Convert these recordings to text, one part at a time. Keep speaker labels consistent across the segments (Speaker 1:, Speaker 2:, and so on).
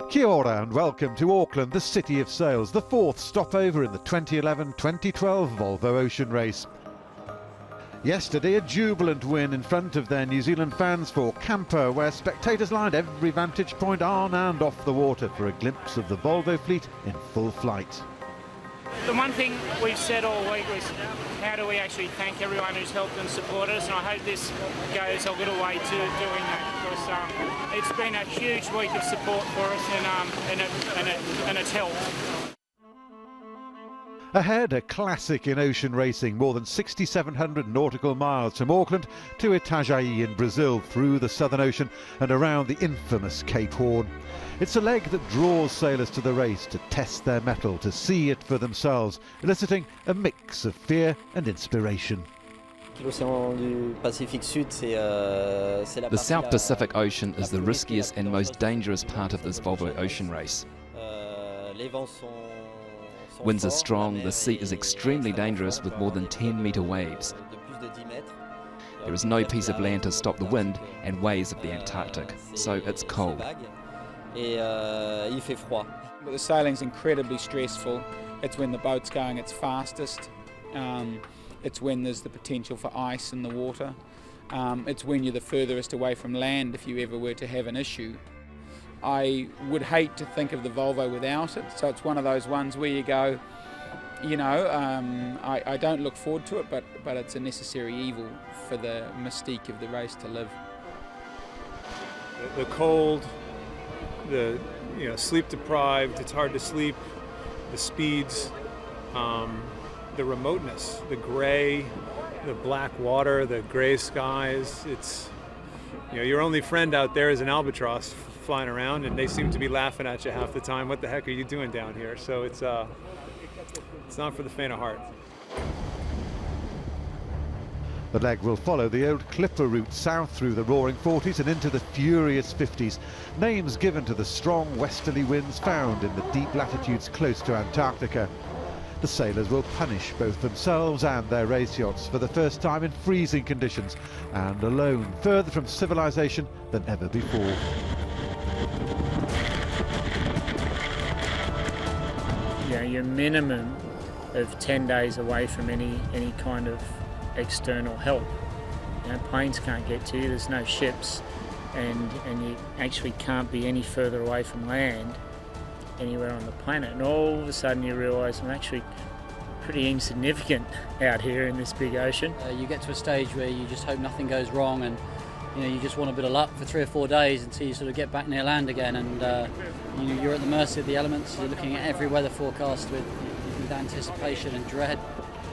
Speaker 1: Kia ora and welcome to Auckland, the city of sails, the fourth stopover in the 2011-2012 Volvo Ocean Race. Yesterday, a jubilant win in front of their New Zealand fans for Campo, where spectators lined every vantage point on and off the water for a glimpse of the Volvo fleet in full flight.
Speaker 2: The one thing we've said all week was how do we actually thank everyone who's helped and supported us, and I hope this goes a little way to doing that, because it's been a huge week of support for us and it's helped.
Speaker 1: Ahead, a classic in ocean racing, more than 6,700 nautical miles from Auckland to Itajai in Brazil, through the Southern Ocean and around the infamous Cape Horn. It's a leg that draws sailors to the race to test their mettle, to see it for themselves, eliciting a mix of fear and inspiration.
Speaker 3: The
Speaker 4: South Pacific Ocean is the riskiest and most dangerous part of this Volvo ocean race. Winds are strong, the sea is extremely dangerous with more than 10-metre waves. There is no piece of land to stop the wind and waves of the Antarctic, so it's cold.
Speaker 5: But the sailing's incredibly stressful. It's when the boat's going its fastest. It's when there's the potential for ice in the water. It's when you're the furthest away from land if you ever were to have an issue. I would hate to think of the Volvo without it, so it's one of those ones where you go, you know, I don't look forward to it, but it's a necessary evil for the mystique of the race to live.
Speaker 6: The cold, the sleep deprived, it's hard to sleep, the speeds, the remoteness, the gray, the black water, the gray skies. It's, your only friend out there is an albatross flying around, and they seem to be laughing at you half the time. What the heck are you doing down here? So it's not for the faint of heart.
Speaker 1: The leg will follow the old Clipper route south through the roaring 40s and into the furious 50s, names given to the strong westerly winds found in the deep latitudes close to Antarctica. The sailors will punish both themselves and their race yachts for the first time in freezing conditions and alone, further from civilization than ever before.
Speaker 7: Your minimum of 10 days away from any kind of external help. Planes can't get to you, there's no ships, and you actually can't be any further away from land anywhere on the planet. And all of a sudden you realise I'm actually pretty insignificant out here in this big ocean.
Speaker 3: You get to a stage where you just hope nothing goes wrong, and you just want a bit of luck for 3 or 4 days until you sort of get back near land again, and you're at the mercy of the elements. You're looking at every weather forecast with anticipation and dread.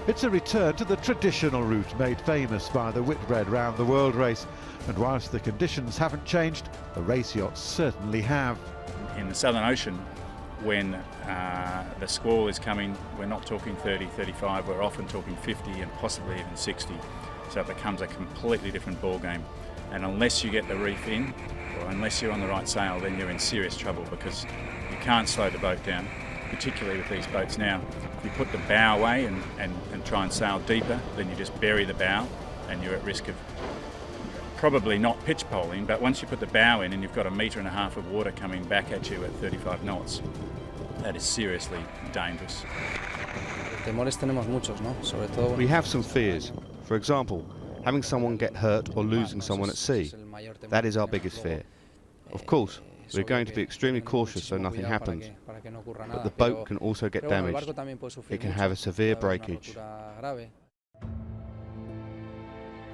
Speaker 1: It's a return to the traditional route made famous by the Whitbread round the world race, and whilst the conditions haven't changed, the race yachts certainly have.
Speaker 8: In the Southern Ocean, when the squall is coming, we're not talking 30, 35, we're often talking 50 and possibly even 60, so it becomes a completely different ball game. And unless you get the reef in, or unless you're on the right sail, then you're in serious trouble, because you can't slow the boat down, particularly with these boats now. If you put the bow away and try and sail deeper, then you just bury the bow and you're at risk of probably not pitch poling, but once you put the bow in and you've got 1.5 meters of water coming back at you at 35 knots, that is seriously dangerous.
Speaker 9: We have some fears. For example, having someone get hurt or losing someone at sea. That is our biggest fear. Of course, we're going to be extremely cautious so nothing happens, but the boat can also get damaged. It can have a severe breakage.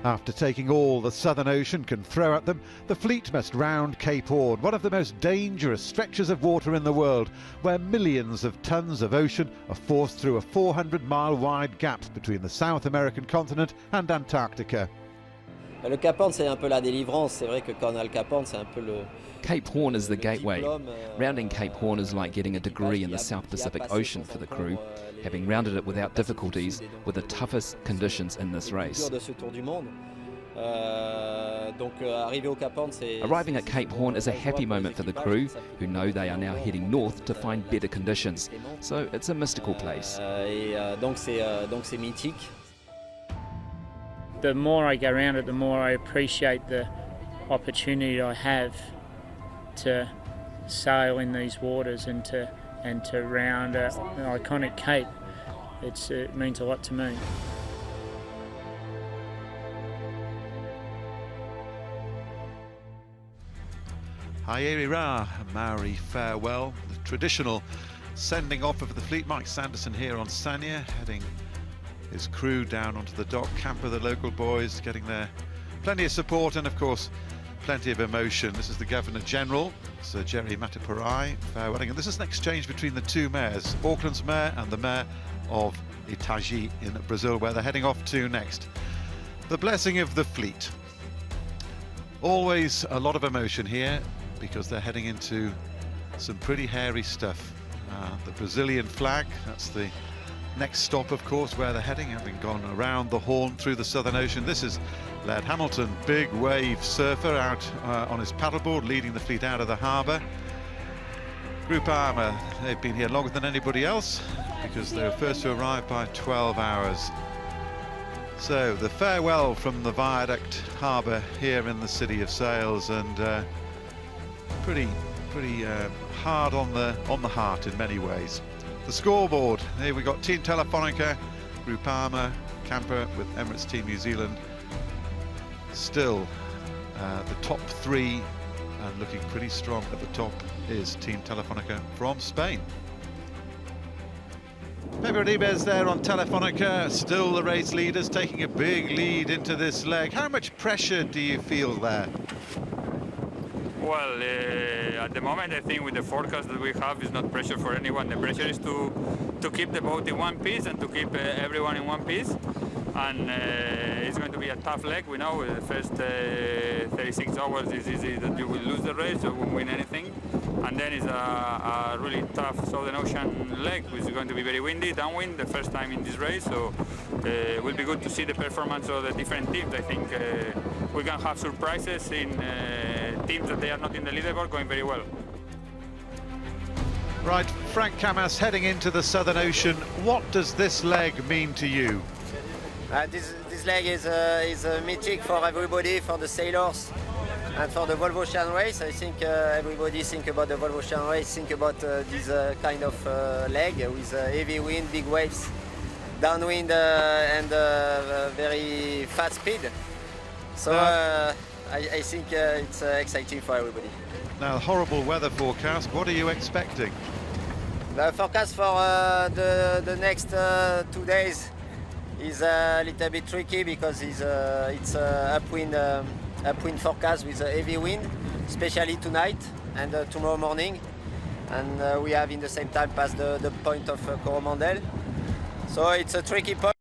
Speaker 1: After taking all the Southern Ocean can throw at them, the fleet must round Cape Horn, one of the most dangerous stretches of water in the world, where millions of tons of ocean are forced through a 400-mile wide gap between the South American continent and Antarctica.
Speaker 3: Le Cap Horn, c'est un peu la délivrance. C'est vrai que quand on a le Cap Horn, c'est un peu le...
Speaker 4: Cape Horn is the gateway. Rounding Cape Horn is like getting a degree in the South Pacific Ocean for the crew, having rounded it without difficulties with the toughest conditions in this race. Arriving at Cape Horn is a happy moment for the crew, who know they are now heading north to find better conditions. So it's a mystical place.
Speaker 7: The more I go around it, the more I appreciate the opportunity I have to sail in these waters and to round an iconic cape. It means a lot to me.
Speaker 1: Haere Ra, a Maori farewell, the traditional sending off of the fleet. Mike Sanderson here on Sanya, heading his crew down onto the dock. Camper, the local boys, getting there. Plenty of support and, of course, plenty of emotion. This is the Governor-General, Sir Jerry Mataparai, farewelling. And this is an exchange between the two mayors, Auckland's mayor and the mayor of Itajai in Brazil, where they're heading off to next. The blessing of the fleet. Always a lot of emotion here because they're heading into some pretty hairy stuff. The Brazilian flag, that's the next stop, of course, where they're heading, having gone around the Horn through the Southern Ocean. This is Laird Hamilton, big wave surfer, out on his paddleboard, leading the fleet out of the harbour. Group Armour, they've been here longer than anybody else because they were first to arrive by 12 hours. So the farewell from the Viaduct Harbour here in the City of Sails, and pretty hard on the heart in many ways. The scoreboard, here we got Team Telefonica, Group Armour, Camper with Emirates Team New Zealand. Still the top three, and looking pretty strong at the top is Team Telefonica from Spain. Pedro Ribes there on Telefonica, still the race leaders, taking a big lead into this leg. How much pressure do you feel there?
Speaker 10: Well, at the moment, I think with the forecast that we have, is not pressure for anyone. The pressure is to keep the boat in one piece and to keep everyone in one piece. And it's going to be a tough leg. We know the first 36 hours is easy that you will lose the race, you won't win anything. And then it's a really tough Southern Ocean leg, which is going to be very windy, downwind, the first time in this race. So it will be good to see the performance of the different teams. I think we can have surprises in teams that they are not in the leaderboard going very well.
Speaker 1: Right, Frank Camas heading into the Southern Ocean. What does this leg mean to you?
Speaker 11: This leg is a mythic for everybody, for the sailors and for the Volvo Ocean race. I think everybody think about the Volvo Ocean race, think about this kind of leg with heavy wind, big waves, downwind and very fast speed. So I think it's exciting for everybody.
Speaker 1: Now, horrible weather forecast, what are you expecting?
Speaker 11: The forecast for the next 2 days is a little bit tricky because it's upwind forecast with a heavy wind, especially tonight and tomorrow morning. And we have in the same time past the point of Coromandel. So it's a tricky point.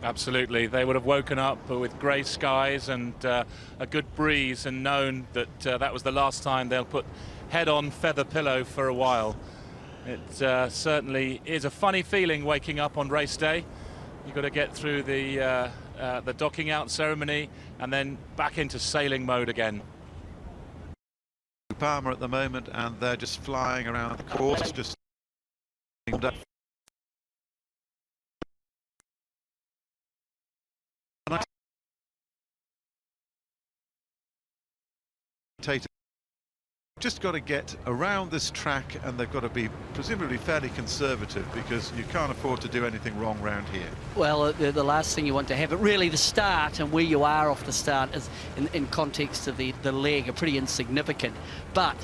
Speaker 12: Absolutely, they would have woken up with grey skies and a good breeze and known that that was the last time they'll put head on feather pillow for a while. It certainly is a funny feeling waking up on race day. You've got to get through the docking out ceremony and then back into sailing mode again.
Speaker 1: Palmer at the moment, and they're just flying around the course, just just got to get around this track, and they've got to be presumably fairly conservative, because you can't afford to do anything wrong round here.
Speaker 13: Well, the last thing you want to have, but really the start and where you are off the start is, in context of the leg, are pretty insignificant. But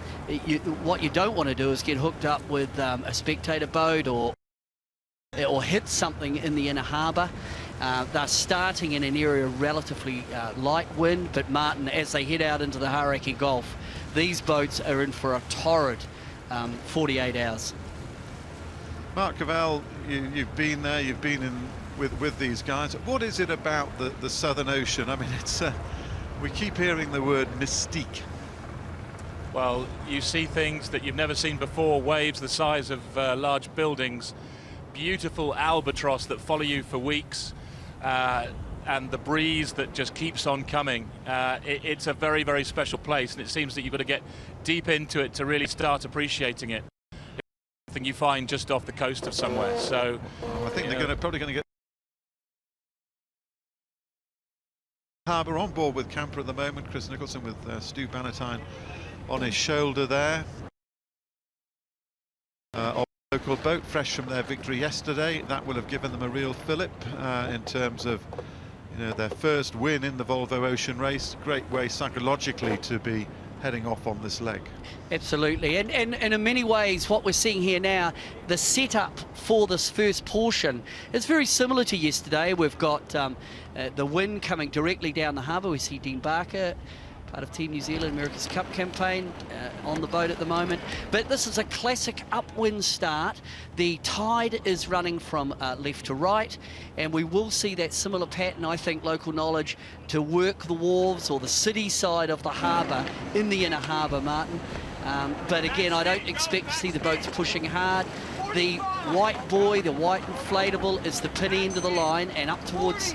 Speaker 13: what you don't want to do is get hooked up with a spectator boat or hit something in the inner harbour. They're starting in an area of relatively light wind, but Martin, as they head out into the Hauraki Gulf, these boats are in for a torrid 48 hours.
Speaker 1: Mark Cavell, you've been there, you've been in with these guys. What is it about the Southern Ocean? I mean, it's we keep hearing the word mystique.
Speaker 12: Well, you see things that you've never seen before, waves the size of large buildings, beautiful albatross that follow you for weeks, and the breeze that just keeps on coming. It's a very, very special place, and it seems that you've got to get deep into it to really start appreciating it. It's something you find just off the coast of somewhere. So
Speaker 1: I think they're probably going to get harbour on board with Camper at the moment. Chris Nicholson with Stu Bannatyne on his shoulder there. Local boat, fresh from their victory yesterday. That will have given them a real fillip in terms of, you know, their first win in the Volvo Ocean Race. Great way psychologically to be heading off on this leg.
Speaker 13: Absolutely, and in many ways what we're seeing here now, the setup for this first portion is very similar to yesterday. We've got the wind coming directly down the harbour. We see Dean Barker, part of Team New Zealand America's Cup campaign, on the boat at the moment. But this is a classic upwind start. The tide is running from left to right, and we will see that similar pattern, I think, local knowledge, to work the wharves or the city side of the harbour in the inner harbour, Martin. But again, I don't expect to see the boats pushing hard. The white buoy, the white inflatable, is the pin end of the line, and up towards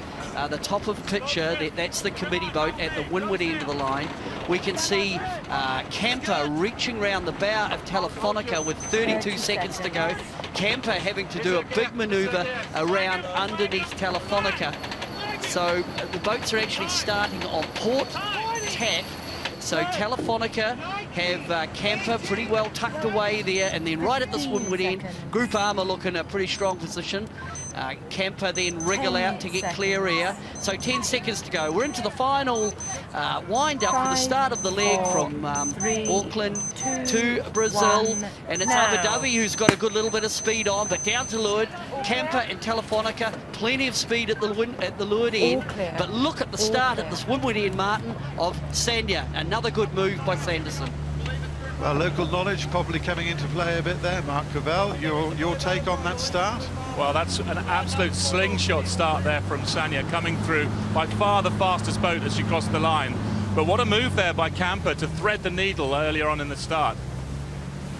Speaker 13: the top of picture, that's the committee boat at the windward end of the line. We can see Camper reaching round the bow of Telefonica with 32 seconds to go. Camper having to do a big manoeuvre around underneath Telefonica. So the boats are actually starting on port tack. So Telefonica have Camper pretty well tucked away there, and then right at this windward end, Group Armour look in a pretty strong position. Camper then wriggle out to get clear air. So 10 seconds to go. We're into the final wind-up for the start of the leg from Auckland to Brazil. And it's Abu Dhabi who's got a good little bit of speed on, but down to leeward, Camper and Telefonica, plenty of speed at the leeward end. But look at the start at this windward end, Martin, of Sanya. Another good move by Sanderson.
Speaker 1: Well, local knowledge probably coming into play a bit there. Mark Cavell, your take on that start?
Speaker 12: Well, that's an absolute slingshot start there from Sanya, coming through by far the fastest boat as she crossed the line. But what a move there by Camper to thread the needle earlier on in the start.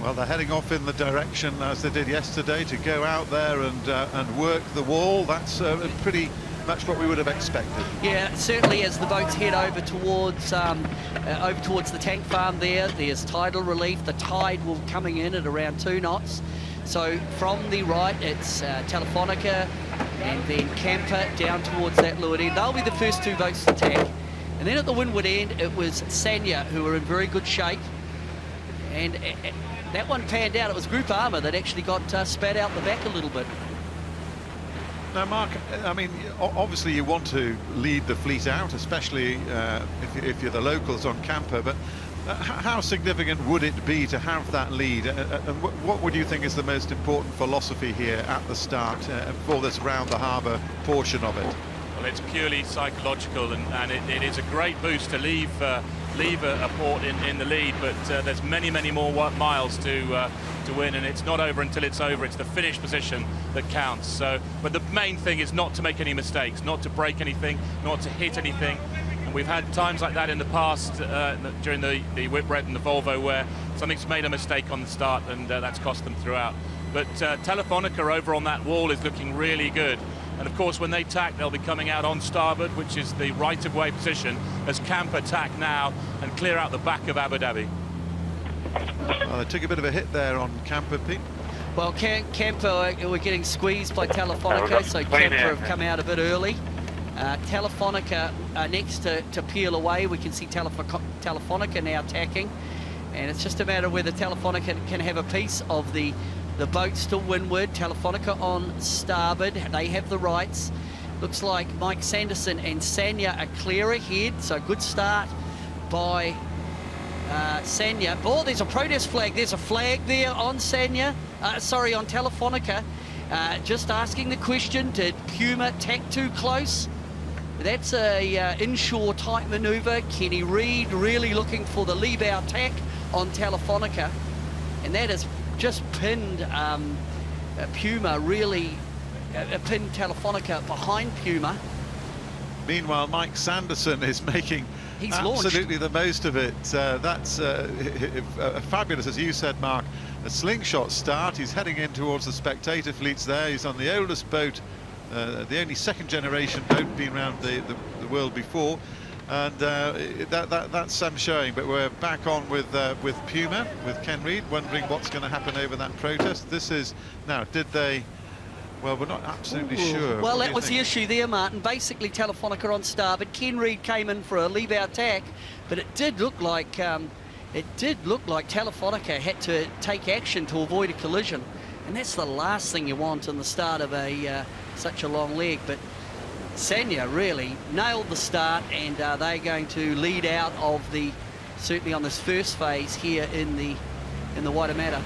Speaker 1: Well, they're heading off in the direction, as they did yesterday, to go out there and work the wall. That's pretty much what we would have expected.
Speaker 13: Yeah, certainly as the boats head over towards the tank farm there's tidal relief. The tide will coming in at around 2 knots. So from the right, it's Telefonica and then Camper down towards that leeward end. They'll be the first 2 boats to tack. And then at the windward end, it was Sanya, who were in very good shape. And that one panned out. It was Group Armour that actually got spat out the back a little bit.
Speaker 1: Now, Mark, I mean, obviously you want to lead the fleet out, especially if you're the locals on Camper, but how significant would it be to have that lead? And what would you think is the most important philosophy here at the start for this round the harbour portion of it?
Speaker 12: Well, it's purely psychological, and it is a great boost to leave leave a port in the lead, but there's many more miles to win, and it's not over until it's over. It's the finish position that counts. So, but the main thing is not to make any mistakes, not to break anything, not to hit anything. And we've had times like that in the past during the Whitbread and the Volvo, where something's made a mistake on the start, and that's cost them throughout. But Telefonica over on that wall is looking really good. And of course, when they tack, they'll be coming out on starboard, which is the right-of-way position, as Camper tack now and clear out the back of Abu Dhabi.
Speaker 1: Well, they took a bit of a hit there on Camper, Pete.
Speaker 13: Well, Camper were getting squeezed by Telefonica, so Camper have come out a bit early. Telefonica next to peel away. We can see Telefonica now tacking, and it's just a matter of whether Telefonica can have a piece of the boat still windward. Telefonica on starboard, they have the rights. Looks like Mike Sanderson and Sanya are clear ahead, so good start by Sanya. Oh, there's a protest flag. There's a flag there on Sanya. Sorry, on Telefonica. Just asking the question, did Puma tack too close? That's a inshore type manoeuvre. Kenny Reid really looking for the lee bow tack on Telefonica, and that has just pinned Puma, really pinned Telefonica behind Puma.
Speaker 1: Meanwhile, Mike Sanderson is making absolutely the most of it. That's a fabulous, as you said, Mark, a slingshot start. He's heading in towards the spectator fleets there. He's on the oldest boat, the only second-generation boat been around the world before. And that's some showing, but we're back on with Puma, with Ken Reid, wondering what's going to happen over that protest. This is now, did they? Well, we're not absolutely sure.
Speaker 13: Well, that was the issue there, Martin. Basically, Telefonica on starboard. Ken Reid came in for a lee bow tack, but it did look like Telefonica had to take action to avoid a collision, and that's the last thing you want in the start of a such a long leg. But Sanya really nailed the start, and they're going to lead out of certainly on this first phase here in the Waitemata.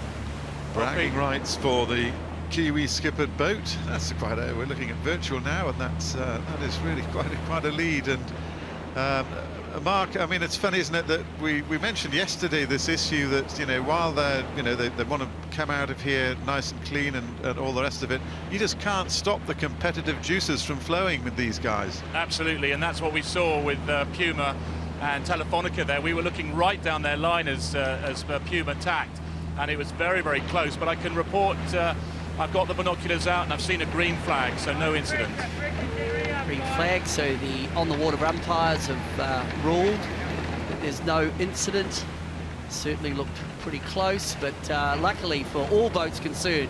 Speaker 1: Bragging rights for the Kiwi skippered boat. That's quite we're looking at virtual now, and that is really quite a lead. And Mark, I mean, it's funny, isn't it, that we mentioned yesterday this issue that, you know, while they want to come out of here nice and clean and all the rest of it, you just can't stop the competitive juices from flowing with these guys.
Speaker 12: Absolutely, and that's what we saw with Puma and Telefonica there. We were looking right down their line as Puma tacked, and it was very close. But I can report, I've got the binoculars out and I've seen a green flag, so no incident.
Speaker 13: Green flag, so the on-the-water umpires have ruled that there's no incident. Certainly looked pretty close, but luckily for all boats concerned,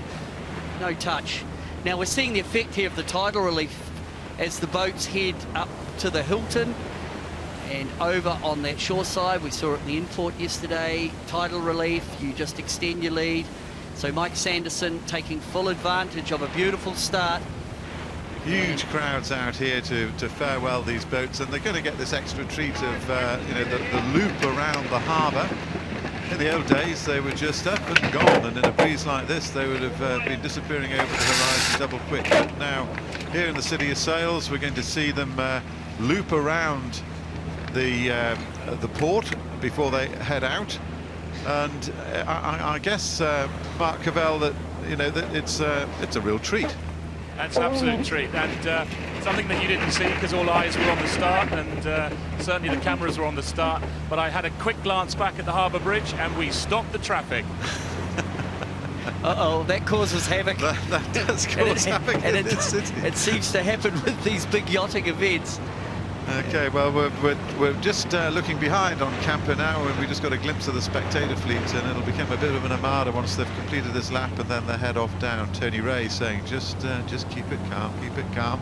Speaker 13: no touch. Now we're seeing the effect here of the tidal relief as the boats head up to the Hilton and over on that shore side. We saw it in the import yesterday. Tidal relief, you just extend your lead. So Mike Sanderson taking full advantage of a beautiful start.
Speaker 1: Huge crowds out here to farewell these boats, and they're going to get this extra treat of the loop around the harbour. In the old days, they were just up and gone, and in a breeze like this, they would have been disappearing over the horizon double quick. But now, here in the City of Sails, we're going to see them loop around the port before they head out. And I guess, Mark Cavell, that that it's a real treat.
Speaker 12: That's an absolute treat, and something that you didn't see because all eyes were on the start, and certainly the cameras were on the start. But I had a quick glance back at the harbour bridge, and we stopped the traffic.
Speaker 13: Uh-oh, that causes havoc.
Speaker 1: That does cause havoc in this city.
Speaker 13: It seems to happen with these big yachting events.
Speaker 1: Okay, well, we're just looking behind on Camper now, and we just got a glimpse of the spectator fleet, and it'll become a bit of an armada once they've completed this lap, and then they head off down. Tony Ray saying, just keep it calm,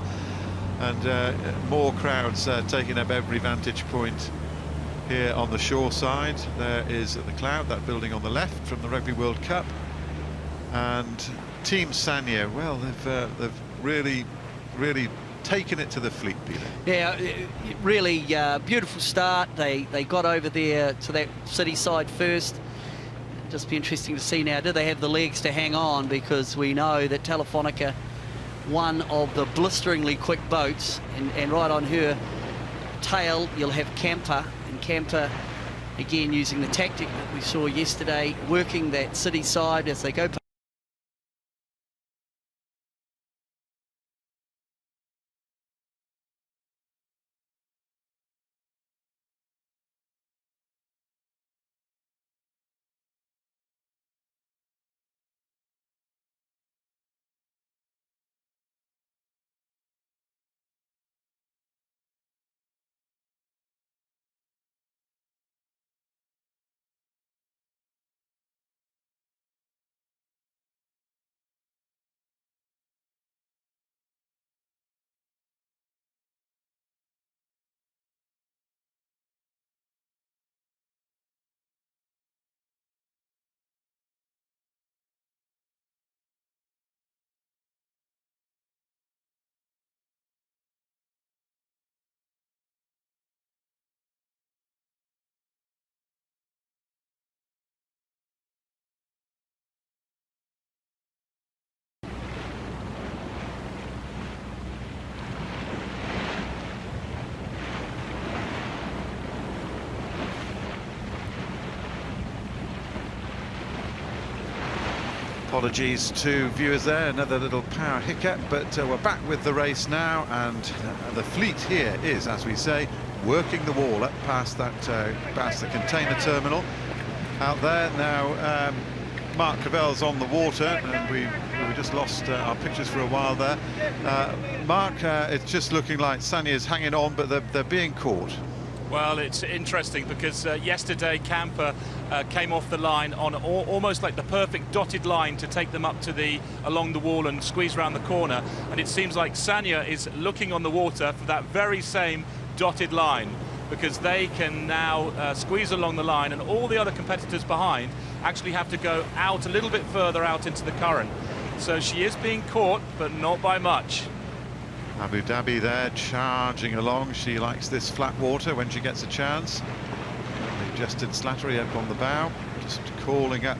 Speaker 1: and more crowds taking up every vantage point here on the shore side. There is the Cloud, that building on the left from the Rugby World Cup, and Team Sanya. Well, they've really taken it to the fleet, Peter.
Speaker 13: Yeah, really beautiful start. They got over there to that city side first. Just be interesting to see now, do they have the legs to hang on, because we know that Telefonica, one of the blisteringly quick boats, and right on her tail you'll have Camper, and Camper again using the tactic that we saw yesterday, working that city side as they go.
Speaker 1: Apologies to viewers there, another little power hiccup, but we're back with the race now, and the fleet here is, as we say, working the wall up past that past the container terminal out there now. Mark Cavell's on the water, and we just lost our pictures for a while there. Mark, it's just looking like Sanya's hanging on, but they're being caught.
Speaker 12: Well, it's interesting because yesterday Camper came off the line on almost like the perfect dotted line to take them up to along the wall and squeeze around the corner, and it seems like Sanya is looking on the water for that very same dotted line, because they can now squeeze along the line, and all the other competitors behind actually have to go out a little bit further out into the current. So she is being caught, but not by much.
Speaker 1: Abu Dhabi there charging along. She likes this flat water when she gets a chance. Justin Slattery up on the bow, just calling up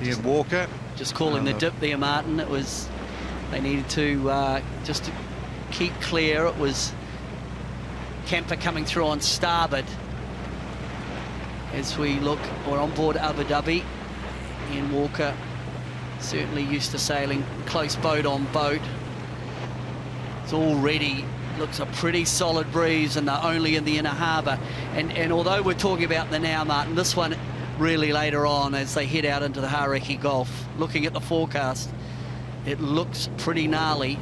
Speaker 1: Ian Walker.
Speaker 13: Just calling the dip there, Martin. It was, they needed to just to keep clear. It was Camper coming through on starboard. As we look, we're on board Abu Dhabi. Ian Walker certainly used to sailing close boat on boat. It's already looks a pretty solid breeze, and they're only in the inner harbour. And although we're talking about the now, Martin, this one really later on as they head out into the Hauraki Gulf, looking at the forecast, it looks pretty gnarly.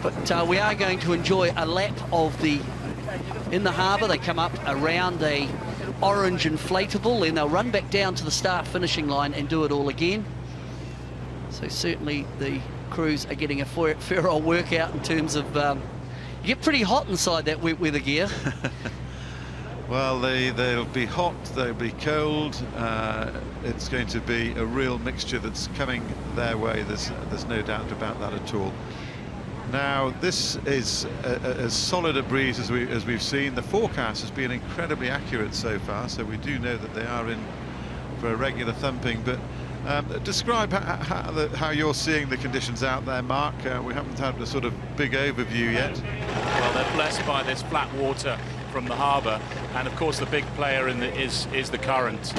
Speaker 13: But we are going to enjoy a lap of in the harbour. They come up around a orange inflatable, then they'll run back down to the start finishing line and do it all again. So certainly the crews are getting a fair old workout in terms of you get pretty hot inside that wet weather gear.
Speaker 1: Well, they'll be hot, they'll be cold. It's going to be a real mixture that's coming their way. There's no doubt about that at all. Now, this is as solid a breeze as we've seen. The forecast has been incredibly accurate so far, so we do know that they are in for a regular thumping. But describe how you're seeing the conditions out there, Mark. We haven't had a sort of big overview yet.
Speaker 12: Well, they're blessed by this flat water from the harbour, and of course the big player is the current.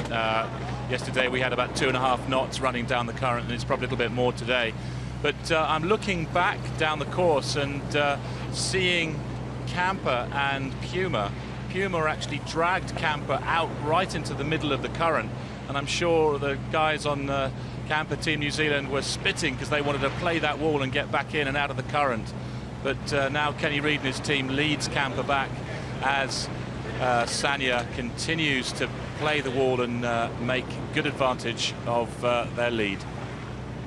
Speaker 12: Yesterday we had about 2.5 knots running down the current, and it's probably a little bit more today. But I'm looking back down the course and seeing Camper and Puma. Puma actually dragged Camper out right into the middle of the current, and I'm sure the guys on Camper Team New Zealand were spitting because they wanted to play that wall and get back in and out of the current. But now Kenny Reid and his team leads Camper back as Sanya continues to play the wall and make good advantage of their lead.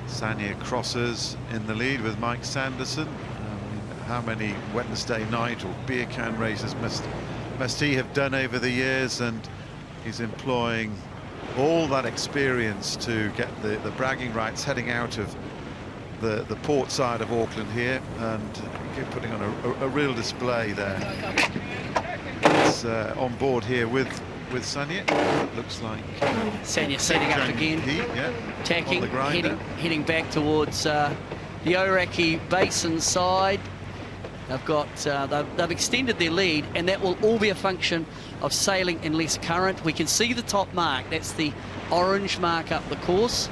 Speaker 1: Sanya crosses in the lead with Mike Sanderson. How many Wednesday night or beer can races must he have done over the years, and he's employing all that experience to get the bragging rights heading out of the port side of Auckland here, and putting on a real display there. It's on board here with Sanya. It looks like
Speaker 13: Sanya setting up again, attacking, heading back towards the Oraki Basin side. They've got they've extended their lead, and that will all be a function of sailing in less current. We can see the top mark. That's the orange mark up the course.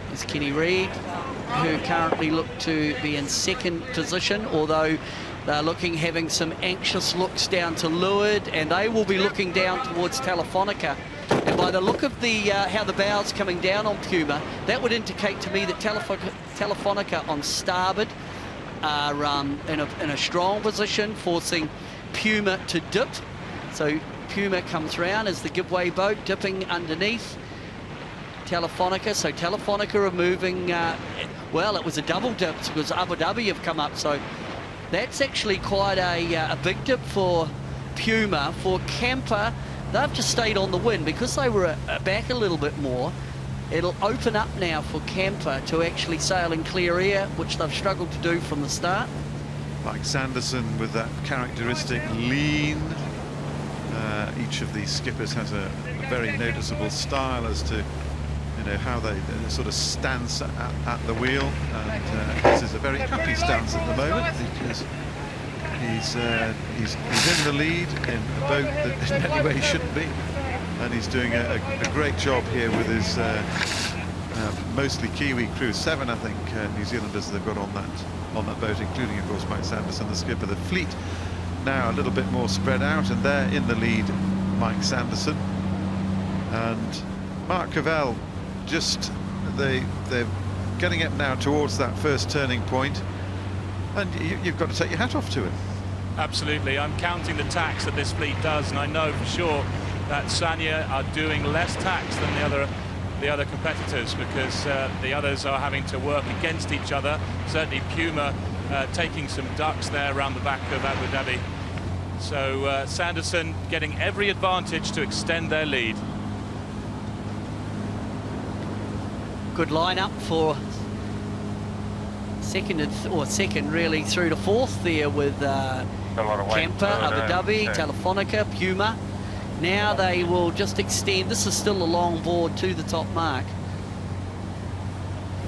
Speaker 13: There's Kenny Reid, who currently look to be in second position, although they're having some anxious looks down to leeward, and they will be looking down towards Telefonica. And by the look of the how the bow's coming down on Puma, that would indicate to me that Telefonica on starboard are in a strong position, forcing Puma to dip. So Puma comes round as the giveaway boat, dipping underneath Telefonica. So Telefonica are moving, well, it was a double dip because Abu Dhabi have come up. So that's actually quite a big dip for Puma. For Camper, they've just stayed on the wind because they were back a little bit more. It'll open up now for Camper to actually sail in clear air, which they've struggled to do from the start.
Speaker 1: Mike Sanderson with that characteristic lean. Each of these skippers has a very noticeable style as to how they sort of stance at the wheel, and this is a very happy stance at the moment because he's in the lead in a boat that in many ways shouldn't be, and he's doing a great job here with his mostly Kiwi crew. 7, I think, New Zealanders they've got on that boat, including of course Mike Sanderson, the skipper. The fleet now a little bit more spread out, and they're in the lead, Mike Sanderson and Mark Cavell. Just they're getting up now towards that first turning point, and you've got to take your hat off to him.
Speaker 12: Absolutely. I'm counting the tacks that this fleet does, and I know for sure that Sanya are doing less tacks than the other competitors, because the others are having to work against each other. Certainly Puma taking some ducks there around the back of Abu Dhabi. So Sanderson getting every advantage to extend their lead.
Speaker 13: Good lineup for second really through to fourth there with Camper, Abu Dhabi, Telefonica, Puma. Now they will just extend. This is still a long board to the top mark.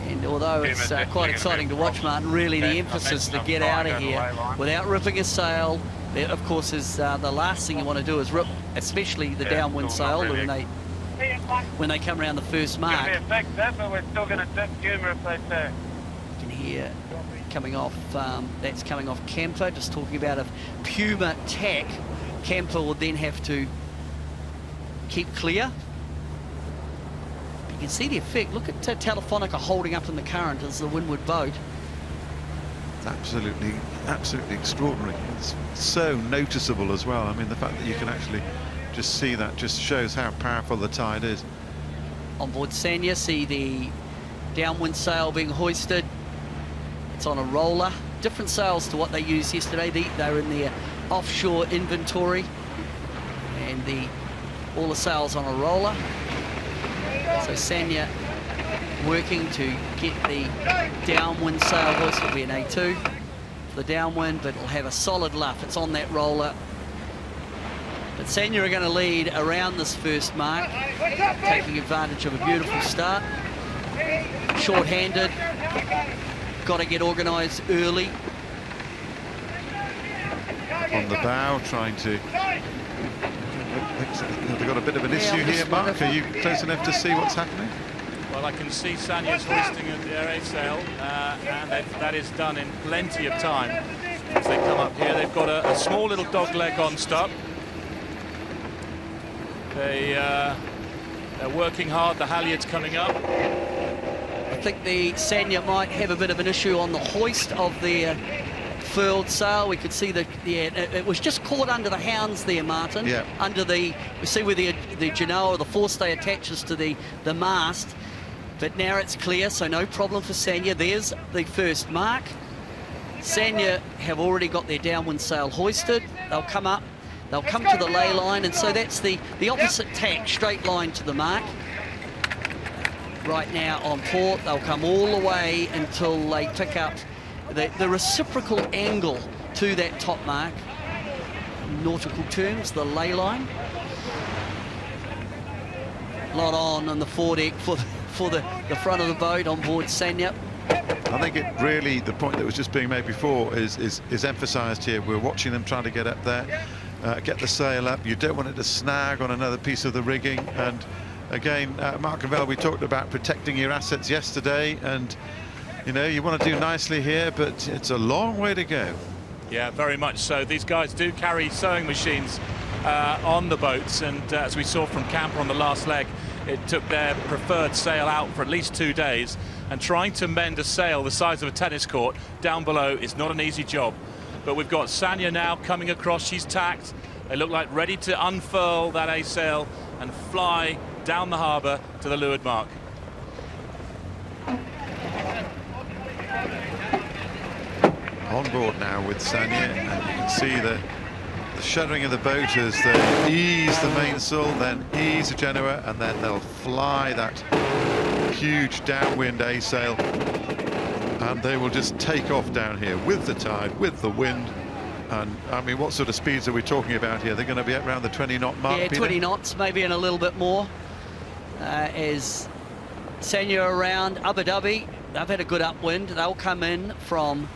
Speaker 13: And although it's quite exciting to watch, Martin, really the emphasis to get out of here without ripping a sail. That, of course, is the last thing you want to do is rip, especially the downwind sail when they come around the first mark. You can hear coming off, that's coming off Camper, just talking about if Puma tack, Camper will then have to keep clear. You can see the effect. Look at Telefonica holding up in the current as the windward boat.
Speaker 1: It's absolutely extraordinary. It's so noticeable as well. I mean, the fact that you can actually just see that just shows how powerful the tide is.
Speaker 13: On board Sanya, see the downwind sail being hoisted. It's on a roller. Different sails to what they used yesterday. They're in their offshore inventory, and all the sails on a roller. So Sanya working to get the downwind sail hoist. Will be an A2 for the downwind, but it'll have a solid luff. It's on that roller. But Sanya are going to lead around this first mark, taking advantage of a beautiful start. Short-handed, got to get organised early.
Speaker 1: On the bow, trying to... They've got a bit of an issue here, Mark. Are you close enough to see what's happening?
Speaker 12: Well, I can see Sanya's hoisting their A sail, and that is done in plenty of time. As they come up here, they've got a small little dog leg on stop. They're working hard. The halyard's coming up.
Speaker 13: I think the Sanya might have a bit of an issue on the hoist of their furled sail. We could see it was just caught under the hounds there, Martin.
Speaker 1: Yeah.
Speaker 13: Under we see where the genoa or the forestay attaches to the mast. But now it's clear, so no problem for Sanya. There's the first mark. Sanya have already got their downwind sail hoisted. They'll come up. They'll come to the ley line, and so that's the opposite tack, straight line to the mark. Right now on port, they'll come all the way until they pick up the reciprocal angle to that top mark. In nautical terms, the ley line. Lot on the foredeck for the front of the boat on board Sanya.
Speaker 1: I think it really, the point that was just being made before is emphasised here. We're watching them trying to get up there. get the sail up. You don't want it to snag on another piece of the rigging. And again, Mark and Val, we talked about protecting your assets yesterday, and you know, you want to do nicely here, but it's a long way to go.
Speaker 12: Yeah, very much so. These guys do carry sewing machines on the boats, and as we saw from Camper on the last leg, it took their preferred sail out for at least 2 days, and trying to mend a sail the size of a tennis court down below is not an easy job. But we've got Sanya now coming across. She's tacked. They look like ready to unfurl that A sail and fly down the harbour to the leeward mark.
Speaker 1: On board now with Sanya, and you can see the shuddering of the boat as they ease the mainsail, then ease the Genoa, and then they'll fly that huge downwind A sail, and they will just take off down here with the tide, with the wind. And I mean, what sort of speeds are we talking about here? They're going to be around the 20 knot mark.
Speaker 13: Yeah,
Speaker 1: Peter?
Speaker 13: 20 knots, maybe, and a little bit more. As Sanya around Abu Dhabi, they've had a good upwind. They'll come in from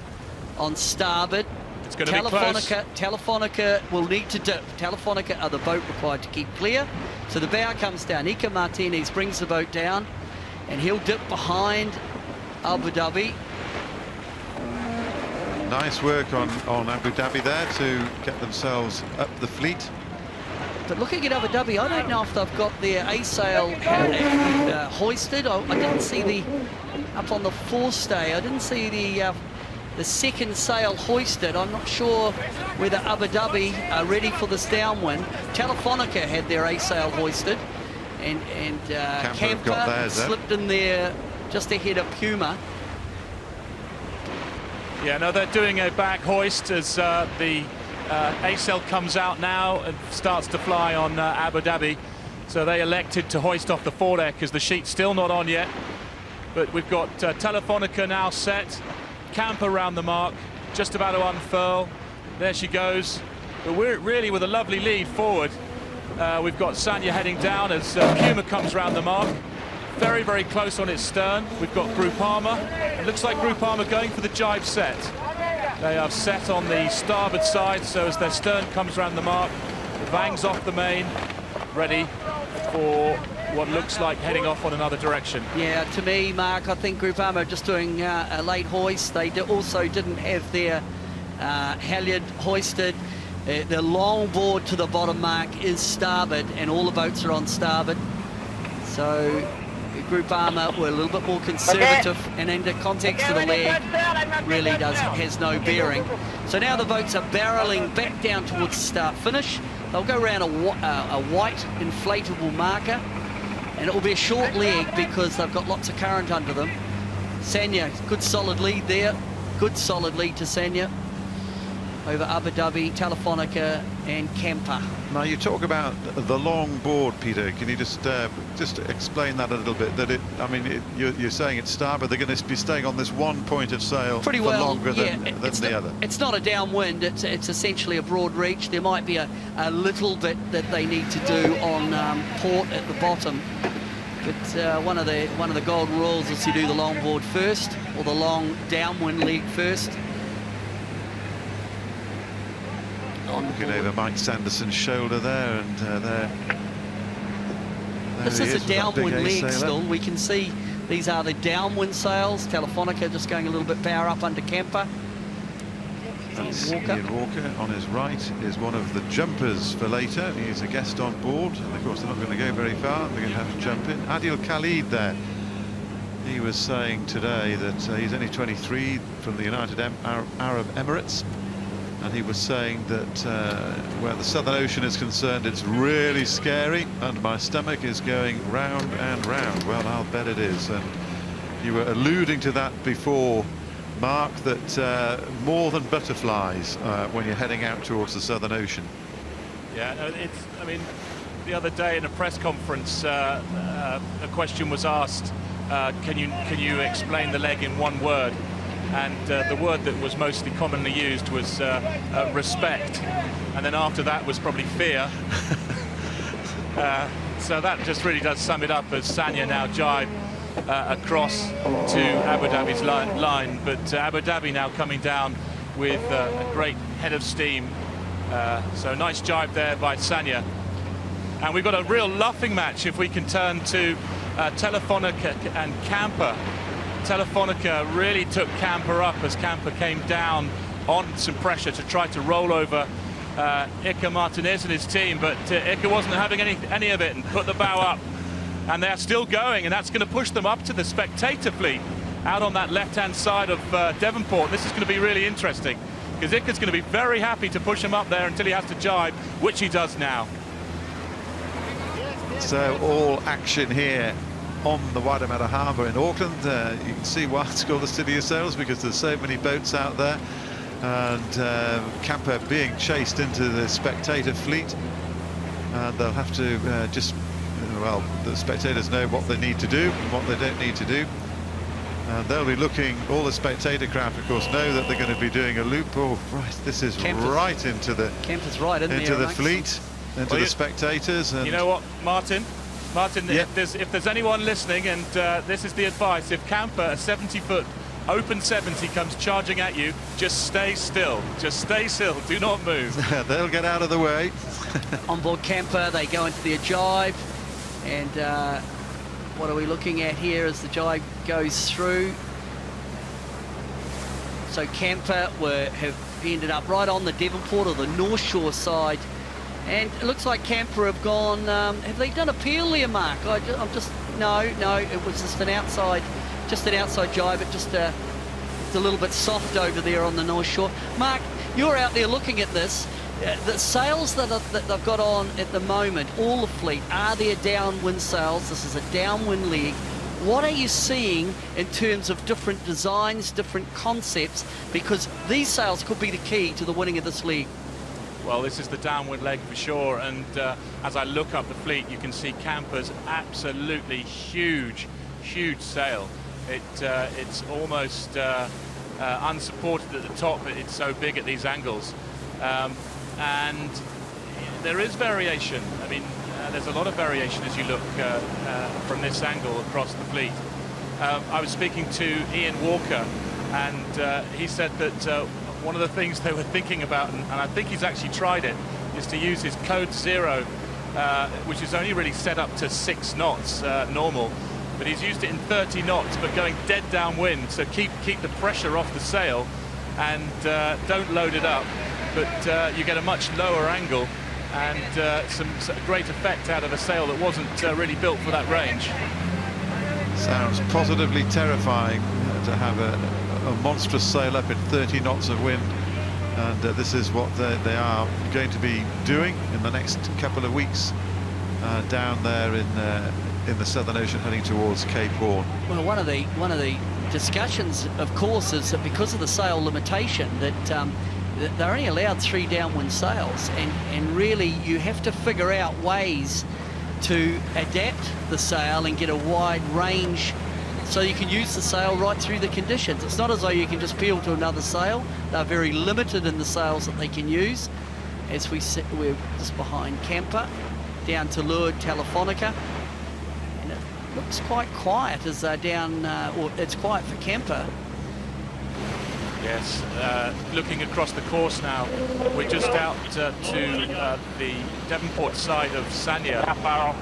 Speaker 13: on starboard.
Speaker 12: It's going to be close.
Speaker 13: Telefonica will need to dip. Telefonica are the boat required to keep clear. So the bow comes down. Ika Martinez brings the boat down, and he'll dip behind Abu Dhabi.
Speaker 1: Nice work on Abu Dhabi there to get themselves up the fleet.
Speaker 13: But looking at Abu Dhabi, I don't know if they've got their A sail hoisted. I didn't see the up on the forestay. I didn't see the second sail hoisted. I'm not sure whether Abu Dhabi are ready for this downwind. Telefonica had their A sail hoisted, and Camper slipped in there just ahead of Puma.
Speaker 12: Yeah, no, they're doing a back hoist as the A sail comes out now and starts to fly on Abu Dhabi. So they elected to hoist off the foredeck because the sheet's still not on yet. But we've got Telefonica now set. Camper around the mark, just about to unfurl. There she goes. But we're really with a lovely lead forward. We've got Sanya heading down as Puma comes around the mark. Very, very close on its stern. We've got Groupama. It looks like Groupama going for the jibe set. They are set on the starboard side, so as their stern comes around the mark, the Vang's off the main, ready for what looks like heading off on another direction.
Speaker 13: Yeah, to me, Mark, I think Groupama are just doing a late hoist. They also didn't have their halyard hoisted. The long board to the bottom mark is starboard, and all the boats are on starboard. So Groupama were a little bit more conservative, and in the context of the leg, really has no bearing. So now the boats are barreling back down towards the start finish. They'll go around a white inflatable marker, and it will be a short leg because they've got lots of current under them. Sanya, good solid lead there. Good solid lead to Sanya over Abu Dhabi, Telefonica and Camper.
Speaker 1: Now you talk about the long board, Peter. Can you just explain that a little bit? You're saying it's starboard. They're going to be staying on this one point of sail
Speaker 13: pretty
Speaker 1: for
Speaker 13: well,
Speaker 1: longer than the other.
Speaker 13: It's not a downwind. It's essentially a broad reach. There might be a little bit that they need to do on port at the bottom. But one of the golden rules is you do the long board first, or the long downwind leg first.
Speaker 1: Looking over Mike Sanderson's shoulder there, and there
Speaker 13: this is a downwind leg still. We can see these are the downwind sails. Telefonica just going a little bit power up under Camper.
Speaker 1: Ian Walker on his right is one of the jumpers for later. He's a guest on board, and of course they're not going to go very far. They're going to have to jump in. Adil Khalid there. He was saying today that he's only 23, from the United Arab Emirates. And he was saying that where the Southern Ocean is concerned, it's really scary, and my stomach is going round and round. Well, I'll bet it is. And you were alluding to that before, Mark, that more than butterflies when you're heading out towards the Southern Ocean.
Speaker 12: Yeah, no, I mean, the other day in a press conference, a question was asked, can you explain the leg in one word? And the word that was mostly commonly used was respect, and then after that was probably fear. So that just really does sum it up, as Sanya now jibe across to Abu Dhabi's line, but Abu Dhabi now coming down with a great head of steam So nice jibe there by Sanya. And we've got a real luffing match if we can turn to Telefonica and Camper. Telefonica really took Camper up as Camper came down on some pressure to try to roll over Iker Martinez and his team, but Iker wasn't having any of it and put the bow up. And they're still going, and that's going to push them up to the spectator fleet out on that left-hand side of Devonport. This is going to be really interesting, because Iker's going to be very happy to push him up there until he has to jibe, which he does now.
Speaker 1: So all action here on the Waitemata Harbour in Auckland. You can see why it's called the City of Sails, because there's so many boats out there, and Camper being chased into the spectator fleet, and they'll have to well, the spectators know what they need to do and what they don't need to do. And they'll be looking, all the spectator craft, of course, know that they're going to be doing a loop. Oh, right, this is right into the fleet, into the spectators. And
Speaker 12: you know what, Martin, if there's anyone listening, and this is the advice, if Camper, a 70-foot open 70, comes charging at you, just stay still. Just stay still. Do not move.
Speaker 1: They'll get out of the way.
Speaker 13: On board Camper, they go into their jibe. And what are we looking at here as the jibe goes through? So Camper have ended up right on the Devonport or the North Shore side, and it looks like Camper have gone. Have they done a peel there, Mark? No. It was just an outside jibe. It just it's a little bit soft over there on the North Shore. Mark, you're out there looking at this. The sails that they've got on at the moment, all the fleet, are their downwind sails. This is a downwind leg. What are you seeing in terms of different designs, different concepts? Because these sails could be the key to the winning of this league.
Speaker 12: Well, this is the downwind leg for sure, and as I look up the fleet, you can see Camper's absolutely huge sail. It's almost unsupported at the top. It's so big at these angles. And there is variation. I mean, there's a lot of variation as you look from this angle across the fleet. I was speaking to Ian Walker, and he said that one of the things they were thinking about, and I think he's actually tried it, is to use his Code Zero, which is only really set up to 6 knots normal, but he's used it in 30 knots, but going dead downwind, so keep the pressure off the sail and don't load it up. But you get a much lower angle and some great effect out of a sail that wasn't really built for that range.
Speaker 1: Sounds positively terrifying to have a monstrous sail up in 30 knots of wind, and this is what they are going to be doing in the next couple of weeks down there in the Southern Ocean, heading towards Cape Horn.
Speaker 13: Well, one of the discussions, of course, is that because of the sail limitation, that they're only allowed 3 downwind sails, and really you have to figure out ways to adapt the sail and get a wide range so you can use the sail right through the conditions. It's not as though you can just peel to another sail. They're very limited in the sails that they can use. As we're just behind Camper, down to leeward Telefonica, and it looks quite quiet as they're down, or it's quiet for Camper.
Speaker 12: Yes, looking across the course now, we're just out to the Devonport side of Sanya,